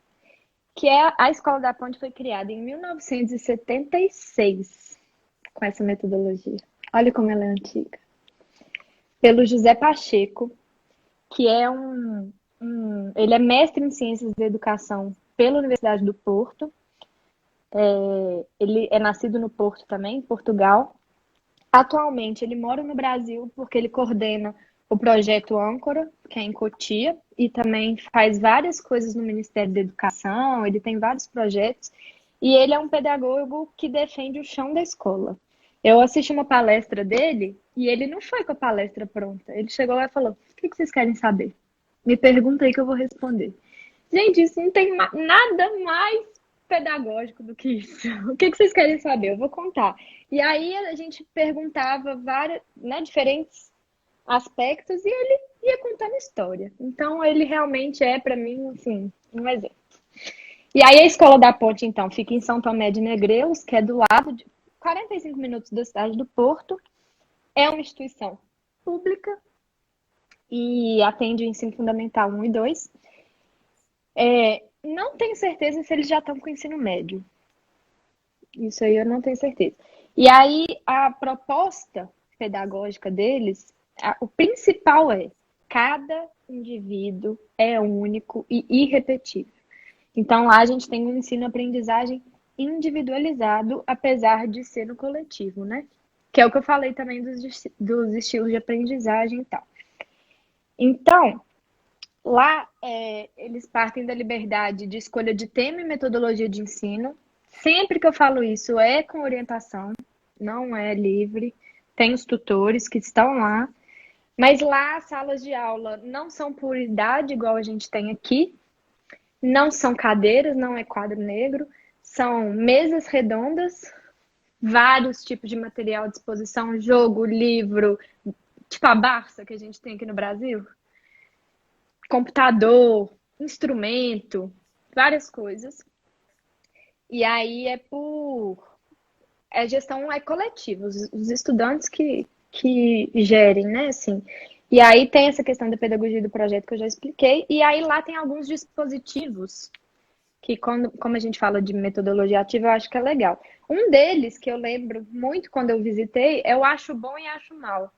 que a Escola da Ponte foi criada em 1976 com essa metodologia. Olha como ela é antiga. Pelo José Pacheco, que é ele é mestre em Ciências da Educação pela Universidade do Porto. Ele é nascido no Porto também, em Portugal. Atualmente, ele mora no Brasil porque ele coordena o projeto Âncora, que é em Cotia, e também faz várias coisas no Ministério da Educação, ele tem vários projetos, e ele é um pedagogo que defende o chão da escola. Eu assisti uma palestra dele e ele não foi com a palestra pronta. Ele chegou lá e falou: o que vocês querem saber? Me pergunta aí que eu vou responder. Gente, isso não tem nada mais pedagógico do que isso. O que vocês querem saber? Eu vou contar. E aí a gente perguntava várias, né, diferentes aspectos e ele ia contando história. Então ele realmente é, para mim, assim, um exemplo. E aí a Escola da Ponte, então, fica em São Tomé de Negreiros, que é do lado de 45 minutos da cidade do Porto. É uma instituição pública e atende o ensino fundamental 1 e 2. Não tenho certeza se eles já estão com o ensino médio. Isso aí eu não tenho certeza. E aí a proposta pedagógica deles, o principal é: cada indivíduo é único e irrepetível. Então lá a gente tem um ensino-aprendizagem individualizado, apesar de ser no coletivo, né? Que é o que eu falei também dos estilos de aprendizagem e tal. Então, lá eles partem da liberdade de escolha de tema e metodologia de ensino. Sempre que eu falo isso é com orientação, não é livre. Tem os tutores que estão lá, mas lá as salas de aula não são por idade, igual a gente tem aqui, não são cadeiras, não é quadro negro, são mesas redondas, vários tipos de material à disposição, jogo, livro, tipo a Barça que a gente tem aqui no Brasil, computador, instrumento, várias coisas. E aí a gestão é coletiva, os estudantes que gerem, né, assim. E aí tem essa questão da pedagogia do projeto que eu já expliquei, e aí lá tem alguns dispositivos que como a gente fala de metodologia ativa, eu acho que é legal. Um deles, que eu lembro muito quando eu visitei, é o Acho Bom e Acho Mal,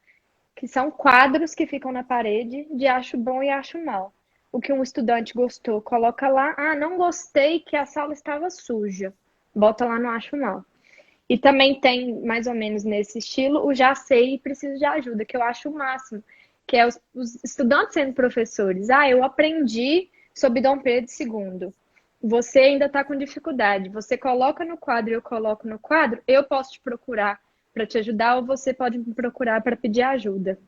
que são quadros que ficam na parede de acho bom e acho mal. O que um estudante gostou, coloca lá. Ah, não gostei que a sala estava suja. Bota lá no acho mal. E também tem, mais ou menos nesse estilo, o já sei e preciso de ajuda, que eu acho o máximo, que é os estudantes sendo professores. Ah, eu aprendi sobre Dom Pedro II. Você ainda está com dificuldade. Você coloca no quadro e eu coloco no quadro, eu posso te procurar para te ajudar ou você pode me procurar para pedir ajuda.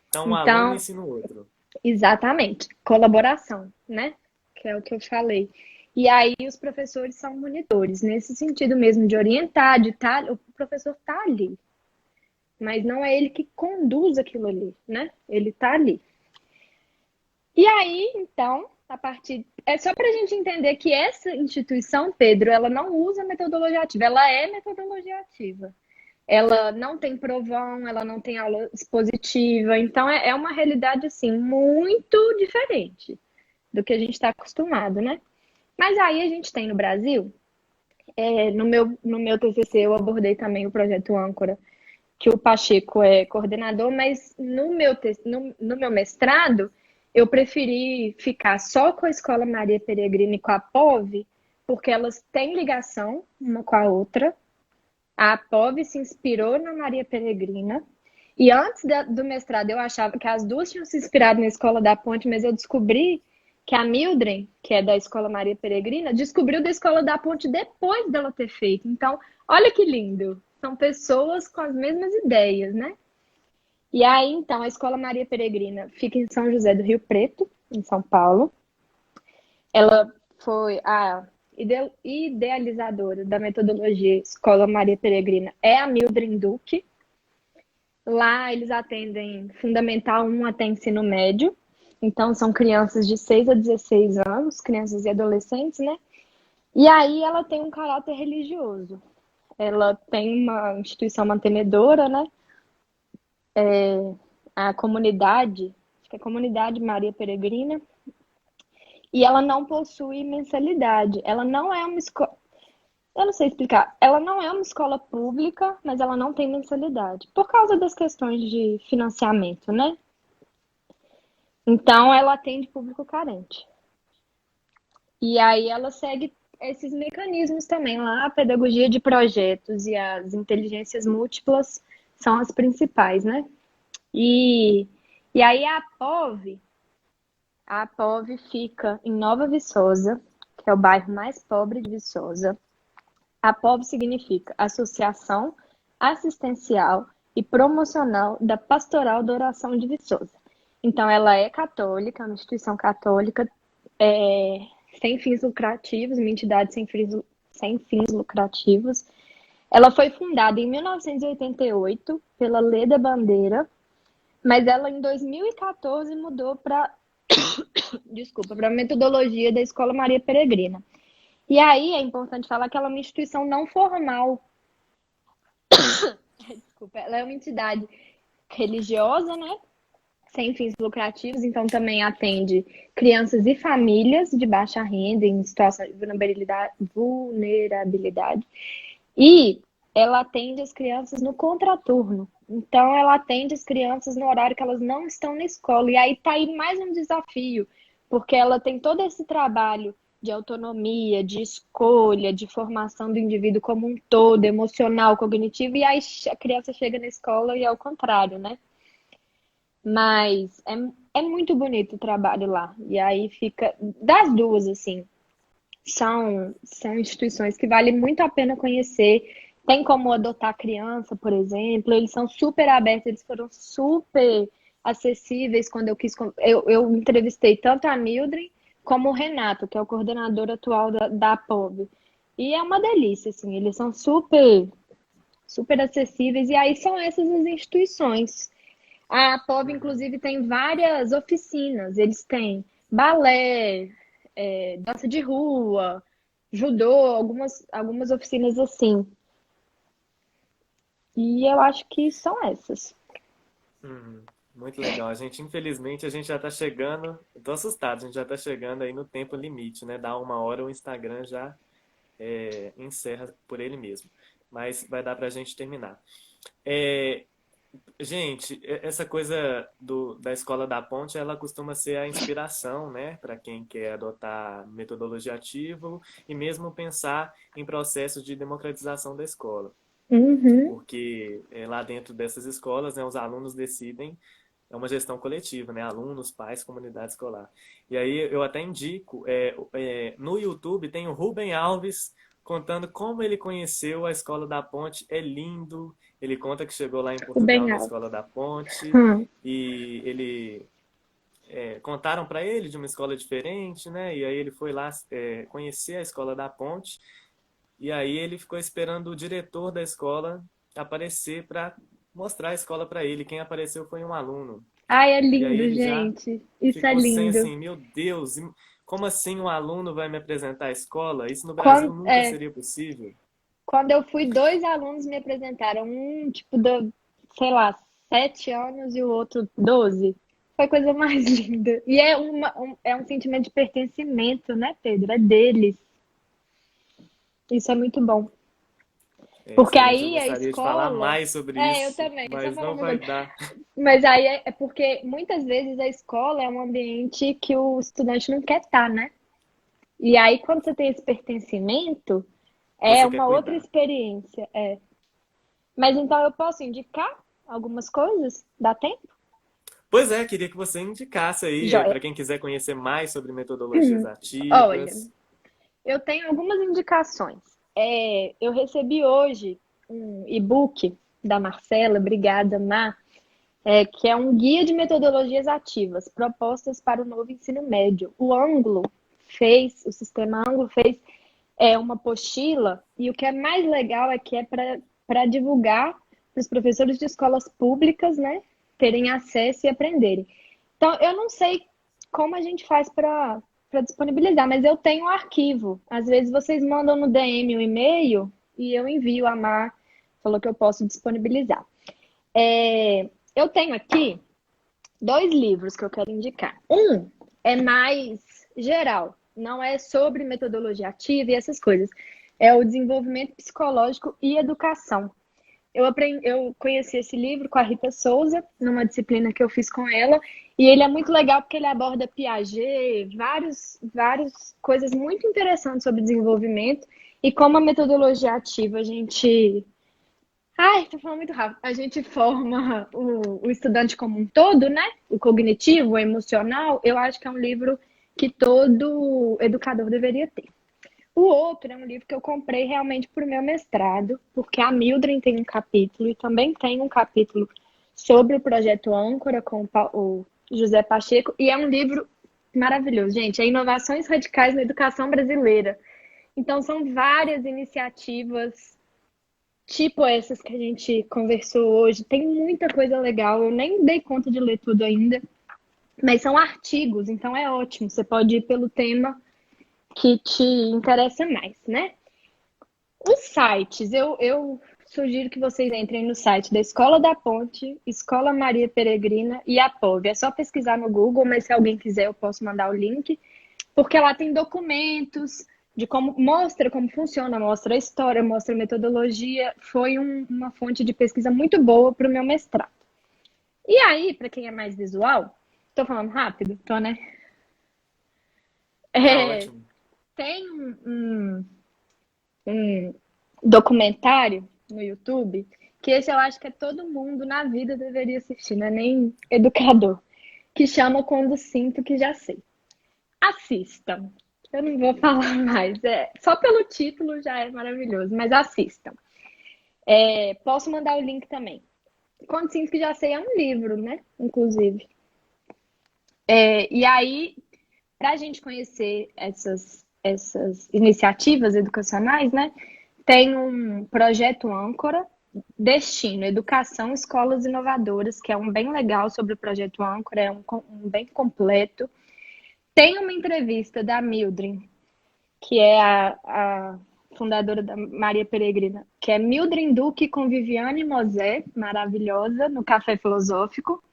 Então, um aluno Então, ensina o outro. exatamente, colaboração, né? Que é o que eu falei. E aí os professores são monitores, nesse sentido mesmo de orientar, de estar, o professor está ali, mas não é ele que conduz aquilo ali, né? Ele está ali. E aí, então, a partir. É só para a gente entender que essa instituição, Pedro, ela não usa metodologia ativa, ela é metodologia ativa. Ela não tem provão, ela não tem aula expositiva, então é uma realidade assim muito diferente do que a gente está acostumado, né? Mas aí a gente tem no Brasil, no meu TCC eu abordei também o projeto Âncora, que o Pacheco é coordenador, mas no meu mestrado eu preferi ficar só com a Escola Maria Peregrina e com a POV, porque elas têm ligação uma com a outra. A POV se inspirou na Maria Peregrina. E antes do mestrado, eu achava que as duas tinham se inspirado na Escola da Ponte, mas eu descobri que a Mildred, que é da Escola Maria Peregrina, descobriu da Escola da Ponte depois dela ter feito. Então, olha que lindo. São pessoas com as mesmas ideias, né? E aí, então, a Escola Maria Peregrina fica em São José do Rio Preto, em São Paulo. Ela foi a idealizadora da metodologia Escola Maria Peregrina, é a Mildred Duque. Lá eles atendem Fundamental 1 até ensino médio. Então são crianças de 6 a 16 anos, crianças e adolescentes, né? E aí ela tem um caráter religioso. Ela tem uma instituição mantenedora, né? A comunidade, acho que é a Comunidade Maria Peregrina, e ela não possui mensalidade. Ela não é uma escola. Eu não sei explicar. Ela não é uma escola pública, mas ela não tem mensalidade. Por causa das questões de financiamento, né? Então, ela atende público carente. E aí, ela segue esses mecanismos também lá. A pedagogia de projetos e as inteligências múltiplas são as principais, né? E, e aí, a POV fica em Nova Viçosa, que é o bairro mais pobre de Viçosa. A POV significa Associação Assistencial e Promocional da Pastoral da Oração de Viçosa. Então, ela é católica, é uma instituição católica, sem fins lucrativos, uma entidade sem fins lucrativos. Ela foi fundada em 1988 pela Leda Bandeira, mas ela em 2014 mudou para a metodologia da Escola Maria Peregrina. E aí é importante falar que ela é uma instituição não formal. Desculpa, ela é uma entidade religiosa, né? Sem fins lucrativos, então também atende crianças e famílias de baixa renda em situação de vulnerabilidade. E ela atende as crianças no contraturno. Então, ela atende as crianças no horário que elas não estão na escola. E aí tá aí mais um desafio, porque ela tem todo esse trabalho de autonomia, de escolha, de formação do indivíduo como um todo, emocional, cognitivo, e aí a criança chega na escola e é o contrário, né? Mas é muito bonito o trabalho lá. E aí fica das duas, assim. São instituições que vale muito a pena conhecer. Tem como adotar criança, por exemplo. Eles são super abertos, eles foram super acessíveis quando eu quis. Eu entrevistei tanto a Mildred como o Renato, que é o coordenador atual da POB. E é uma delícia, assim, eles são super, super acessíveis. E aí são essas as instituições. A POB, Uhum. inclusive, tem várias oficinas. Eles têm balé, dança de rua, judô, algumas oficinas assim. E eu acho que são essas. Uhum. Muito legal. Infelizmente, a gente já está chegando, estou assustado, a gente já está chegando aí no tempo limite, né? Dá 1 hora, o Instagram já encerra por ele mesmo. Mas vai dar para a gente terminar. É, gente, essa coisa da Escola da Ponte, ela costuma ser a inspiração, né, para quem quer adotar metodologia ativa e mesmo pensar em processos de democratização da escola. Uhum. Porque lá dentro dessas escolas, né, os alunos decidem, é uma gestão coletiva, né, alunos, pais, comunidade escolar. E aí eu até indico, no YouTube tem o Rubem Alves contando como ele conheceu a Escola da Ponte, é lindo, ele conta que chegou lá em O Portugal bem na alto. Escola da Ponte Hum. e ele contaram para ele de uma escola diferente, né? E aí ele foi lá conhecer a Escola da Ponte e aí ele ficou esperando o diretor da escola aparecer para mostrar a escola para ele. Quem apareceu foi um aluno. Ai, é E aí lindo, ele já gente. Isso é ficou sem lindo. assim, meu Deus, como assim um aluno vai me apresentar a escola? Isso no Brasil Quando, nunca é, seria possível. quando eu fui, dois alunos me apresentaram. Um, tipo, sei lá, 7 anos e o outro 12. Foi a coisa mais linda. E é um sentimento de pertencimento, né, Pedro? É deles. Isso é muito bom. Porque Excelente, eu aí a gostaria de falar escola. mais sobre É, eu isso, também, só mas falar não uma vai coisa. dar. Mas aí é porque muitas vezes a escola é um ambiente que o estudante não quer estar, né? E aí, quando você tem esse pertencimento, é Você quer uma outra cuidar. experiência. É. Mas então eu posso indicar algumas coisas? Dá tempo? Pois é, queria que você indicasse aí, Joia. para quem quiser conhecer mais sobre metodologias Olha, ativas. eu tenho algumas indicações. Eu recebi hoje um e-book da Marcela, obrigada, Mar, que é um guia de metodologias ativas propostas para o novo ensino médio. O sistema Ângulo fez uma apostila, e o que é mais legal é que é para divulgar para os professores de escolas públicas, né, terem acesso e aprenderem. Então, eu não sei como a gente faz para disponibilizar, mas eu tenho um arquivo. Às vezes vocês mandam no DM um e-mail e eu envio. A Mar falou que eu posso disponibilizar. Eu tenho aqui dois livros que eu quero indicar. Um é mais geral, não é sobre metodologia ativa e essas coisas. É o desenvolvimento psicológico e educação. Eu conheci esse livro com a Rita Souza, numa disciplina que eu fiz com ela, e ele é muito legal porque ele aborda Piaget, várias coisas muito interessantes sobre desenvolvimento e como a metodologia ativa a gente. Ai, tô falando muito rápido. A gente forma o estudante como um todo, né? O cognitivo, o emocional. Eu acho que é um livro que todo educador deveria ter. O outro é um livro que eu comprei realmente para o meu mestrado, porque a Mildred tem um capítulo e também tem um capítulo sobre o projeto Âncora com o José Pacheco, e é um livro maravilhoso, gente. É Inovações Radicais na Educação Brasileira. Então, são várias iniciativas, tipo essas que a gente conversou hoje. Tem muita coisa legal. Eu nem dei conta de ler tudo ainda, mas são artigos, então é ótimo. Você pode ir pelo tema que te interessa mais, né? Os sites, eu sugiro que vocês entrem no site da Escola da Ponte, Escola Maria Peregrina e a POV. É só pesquisar no Google, mas se alguém quiser eu posso mandar o link, porque lá tem documentos de como mostra como funciona, mostra a história, mostra a metodologia. Foi uma fonte de pesquisa muito boa para o meu mestrado. E aí, para quem é mais visual, tô falando rápido, tô, né? Tá É, ótimo. tem um documentário no YouTube, que esse eu acho que todo mundo na vida deveria assistir, não é nem educador, que chama Quando Sinto Que Já Sei. Assistam. Eu não vou falar mais. Só pelo título já é maravilhoso, mas assistam. Posso mandar o link também. Quando Sinto Que Já Sei é um livro, né? Inclusive. E aí, para a gente conhecer essas iniciativas educacionais, né? Tem um projeto Âncora, Destino, Educação, Escolas Inovadoras, que é um bem legal sobre o projeto Âncora, é um bem completo. Tem uma entrevista da Mildred, que é a fundadora da Maria Peregrina, que é Mildred Duque com Viviane Mosé, maravilhosa, no Café Filosófico.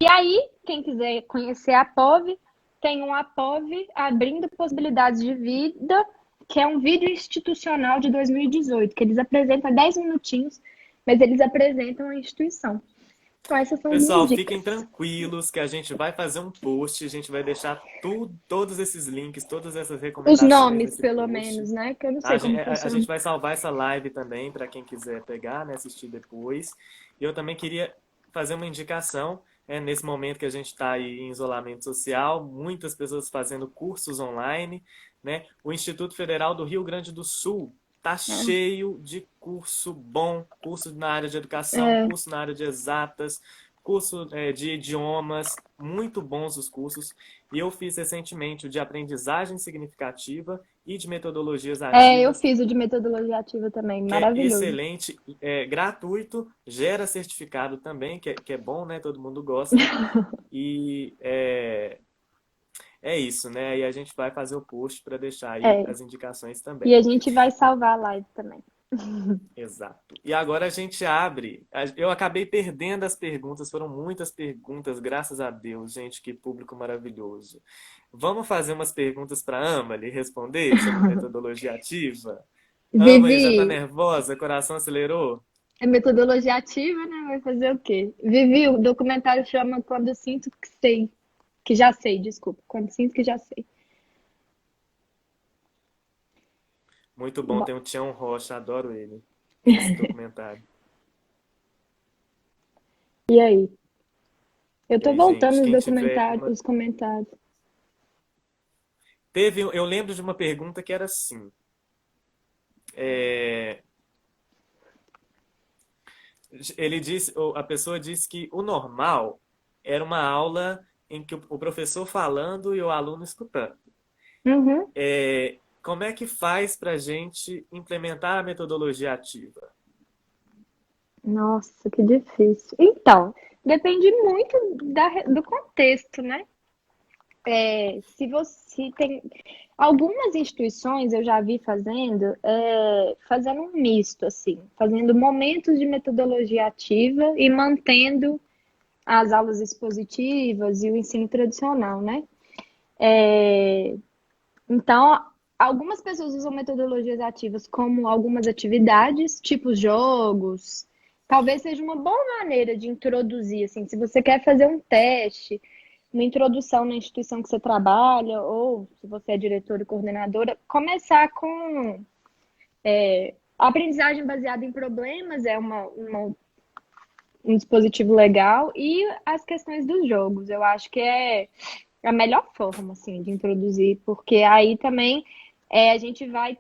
E aí, quem quiser conhecer a POV, tem um APOV Abrindo Possibilidades de Vida, que é um vídeo institucional de 2018, que eles apresentam 10 minutinhos, mas eles apresentam a instituição. Então, essas são as minhas Pessoal, fiquem dicas. tranquilos que a gente vai fazer um post, a gente vai deixar tudo, todos esses links, todas essas Os recomendações nomes, nesse pelo post. menos, né? Que eu não A sei gente, como a funciona. gente vai salvar essa live também para quem quiser pegar, né, assistir depois. E eu também queria fazer uma indicação, nesse momento que a gente está aí em isolamento social, muitas pessoas fazendo cursos online, né? O Instituto Federal do Rio Grande do Sul está cheio de curso bom, curso na área de educação, É, curso na área de exatas, curso de idiomas, muito bons os cursos. E eu fiz recentemente o de aprendizagem significativa e de metodologias eu ativas, fiz o de metodologia ativa também, que é maravilhoso. excelente, é gratuito, gera certificado também, que é bom, né? Todo mundo gosta. E é isso, né? E a gente vai fazer o post para deixar aí É, as indicações também. e a gente vai salvar a live também. Exato. E agora a gente abre. Eu acabei perdendo as perguntas, foram muitas perguntas, graças a Deus, gente, que público maravilhoso. Vamos fazer umas perguntas para a Amali responder sobre metodologia ativa? Amali, já está Vivi, nervosa? Coração acelerou? é metodologia ativa, né? Vai fazer o quê? Vivi, o documentário chama Quando Sinto que Sei. Que já sei, desculpa. Quando sinto que já sei. Muito bom, Bom, tem o Tião Rocha, adoro ele nesse documentário. e aí? Eu E tô aí, voltando gente, nos quem tiver documentários, uma. os comentários. Eu lembro de uma pergunta que era assim. é, a pessoa disse que o normal era uma aula em que o professor falando e o aluno escutando. Uhum. Como é que faz para a gente implementar a metodologia ativa? Nossa, que difícil. Então, depende muito do contexto, né? Se você tem. Algumas instituições eu já vi fazendo um misto, assim, fazendo momentos de metodologia ativa e mantendo as aulas expositivas e o ensino tradicional, né? Então, algumas pessoas usam metodologias ativas como algumas atividades, tipo jogos. Talvez seja uma boa maneira de introduzir, assim, se você quer fazer um teste, uma introdução na instituição que você trabalha, ou se você é diretora e coordenadora, começar com a aprendizagem baseada em problemas é um dispositivo legal, e as questões dos jogos. Eu acho que é a melhor forma, assim, de introduzir, porque aí também a gente vai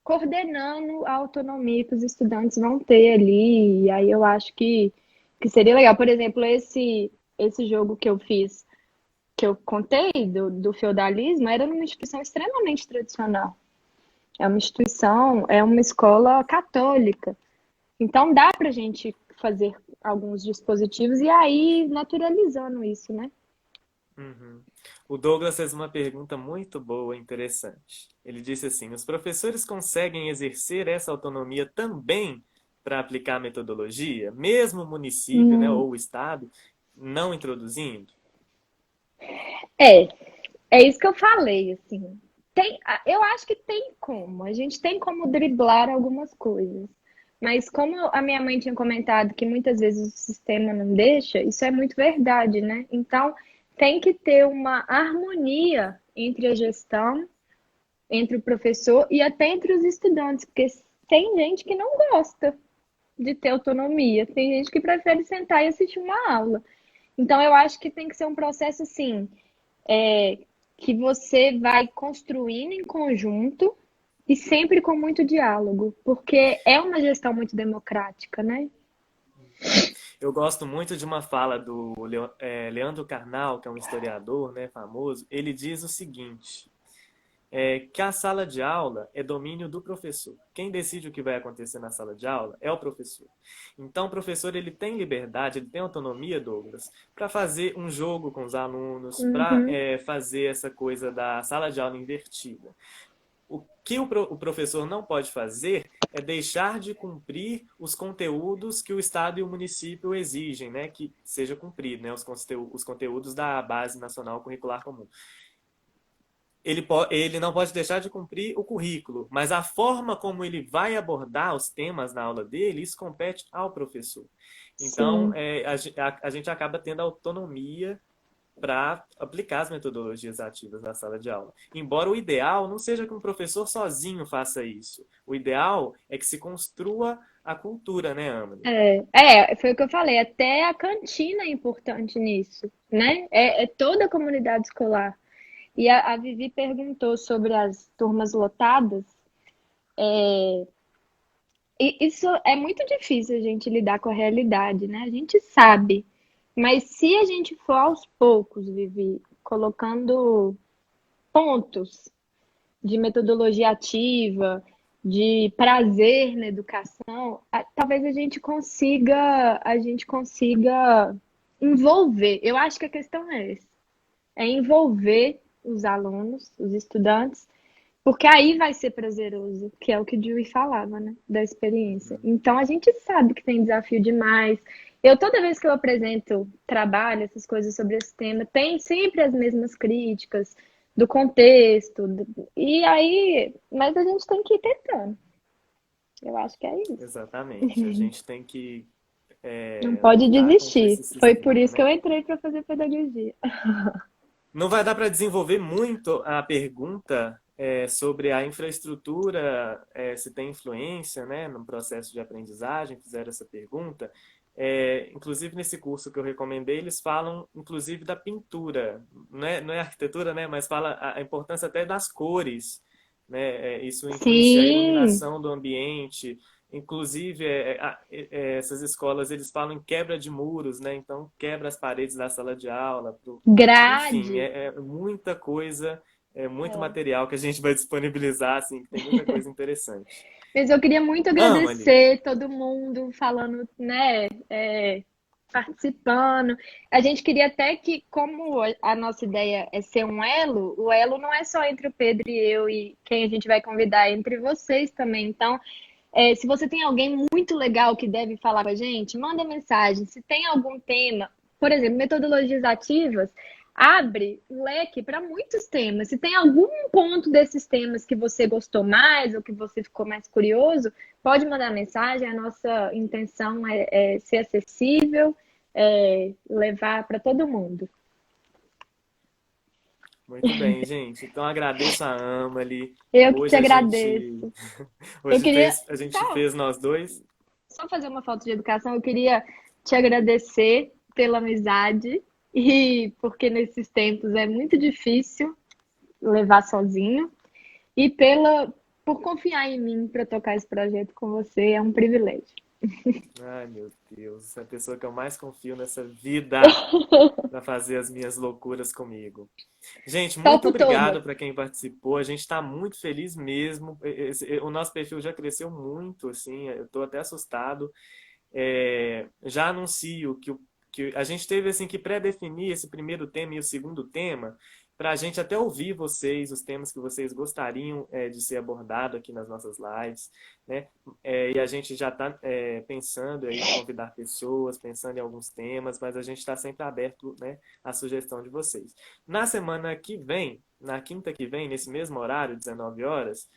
coordenando a autonomia que os estudantes vão ter ali, e aí eu acho que seria legal. Por exemplo, esse jogo que eu fiz, que eu contei do feudalismo, era numa instituição extremamente tradicional. É uma instituição, é uma escola católica. Então dá para a gente fazer alguns dispositivos e aí naturalizando isso, né? Uhum. O Douglas fez uma pergunta muito boa, interessante. Ele disse assim: os professores conseguem exercer essa autonomia também para aplicar a metodologia, mesmo o município, né, Hum, ou o estado, não introduzindo? é, é isso que eu falei, assim. Eu acho que tem como. A gente tem como driblar algumas coisas. Mas como a minha mãe tinha comentado que muitas vezes o sistema não deixa, isso é muito verdade, né? Então, tem que ter uma harmonia entre a gestão, entre o professor e até entre os estudantes, porque tem gente que não gosta de ter autonomia, tem gente que prefere sentar e assistir uma aula. Então, eu acho que tem que ser um processo assim, é, que você vai construindo em conjunto e sempre com muito diálogo, porque é uma gestão muito democrática, né? Eu gosto muito de uma fala do Leandro Carnal, que é um historiador, né, famoso. Ele diz o seguinte: que a sala de aula é domínio do professor. Quem decide o que vai acontecer na sala de aula é o professor. Então, o professor ele tem liberdade, ele tem autonomia, Douglas, para fazer um jogo com os alunos, para Uhum. fazer essa coisa da sala de aula invertida. O que o professor não pode fazer é deixar de cumprir os conteúdos que o Estado e o município exigem, né, que seja cumprido, né, os conteúdos da Base Nacional Curricular Comum. Ele não pode deixar de cumprir o currículo, mas a forma como ele vai abordar os temas na aula dele, isso compete ao professor. Então, Sim, a gente acaba tendo autonomia para aplicar as metodologias ativas na sala de aula. Embora o ideal não seja que um professor sozinho faça isso. O ideal é que se construa a cultura, né, Amanda? foi o que eu falei, até a cantina é importante nisso, né? É toda a comunidade escolar. E a Vivi perguntou sobre as turmas lotadas. E isso é muito difícil a gente lidar com a realidade, né? A gente sabe. Mas se a gente for aos poucos, Vivi, colocando pontos de metodologia ativa, de prazer na educação, talvez a gente consiga envolver. Eu acho que a questão é essa, é envolver os alunos, os estudantes, porque aí vai ser prazeroso, que é o que o Dewey falava, né? Da experiência. Então a gente sabe que tem desafio demais. Toda vez que eu apresento trabalho, essas coisas sobre esse tema, tem sempre as mesmas críticas do contexto. E aí, mas a gente tem que ir tentando. Eu acho que é isso. Exatamente. A gente tem que Não pode lutar contra desistir. esse Foi por sistema, isso que eu né? entrei para fazer pedagogia. Não vai dar para desenvolver muito a pergunta sobre a infraestrutura, se tem influência, né, no processo de aprendizagem, fizeram essa pergunta. Inclusive, nesse curso que eu recomendei, eles falam, inclusive, da pintura. Não é arquitetura, né, mas fala a importância até das cores. Né, isso influencia a Sim, iluminação do ambiente. Inclusive, essas escolas, eles falam em quebra de muros, né? Então, quebra as paredes da sala de aula. Enfim, grade. é muita coisa, muito material que a gente vai disponibilizar, assim, que tem muita coisa interessante. Mas eu queria muito Amali, agradecer todo mundo falando, né, participando. A gente queria até que, como a nossa ideia é ser um elo, o elo não é só entre o Pedro e eu e quem a gente vai convidar, é entre vocês também. Então, se você tem alguém muito legal que deve falar com a gente, manda mensagem. Se tem algum tema, por exemplo, metodologias ativas, abre o leque para muitos temas. Se tem algum ponto desses temas que você gostou mais ou que você ficou mais curioso, pode mandar mensagem. A nossa intenção é ser acessível, levar para todo mundo. muito bem, gente. Então, agradeço a Amali. Eu que te Hoje a gente, agradeço. Eu hoje queria a gente só fez nós dois. só fazer uma falta de educação, eu queria te agradecer pela amizade e porque nesses tempos é muito difícil levar sozinho e por confiar em mim para tocar esse projeto com você, é um privilégio. Ai, meu Deus, é a pessoa que eu mais confio nessa vida para fazer as minhas loucuras comigo. Gente, muito Topo todas. obrigado para quem participou. A gente está muito feliz mesmo. O nosso perfil já cresceu muito, assim. Eu estou até assustado. Já anuncio que a gente teve assim que pré-definir esse primeiro tema e o segundo tema para a gente até ouvir vocês, os temas que vocês gostariam de ser abordado aqui nas nossas lives, né? E a gente já está pensando em convidar pessoas, pensando em alguns temas, mas a gente está sempre aberto, né, à sugestão de vocês. Na semana que vem, na quinta que vem, nesse mesmo horário, 19 horas,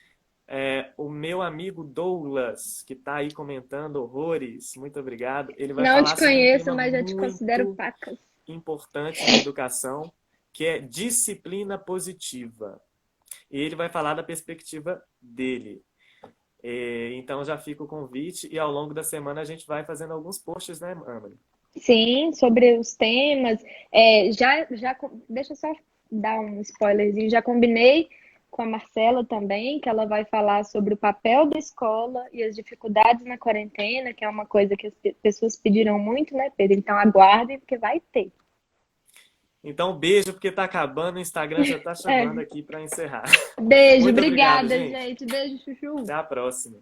o meu amigo Douglas, que está aí comentando horrores, muito obrigado. Ele vai Não te falar sobre um conheço, tema mas já te considero muito pacas. importante na educação, que é disciplina positiva. E ele vai falar da perspectiva dele. Então já fica o convite e ao longo da semana a gente vai fazendo alguns posts, né, Amanda? Sim, sobre os temas. Deixa eu só dar um spoilerzinho. Já combinei com a Marcela também, que ela vai falar sobre o papel da escola e as dificuldades na quarentena, que é uma coisa que as pessoas pediram muito, né, Pedro? Então aguardem, porque vai ter. Então, beijo, porque tá acabando, o Instagram já tá chamando É. aqui para encerrar. Beijo, Muito obrigado, obrigada, gente. gente. Beijo, Chuchu. Até a próxima.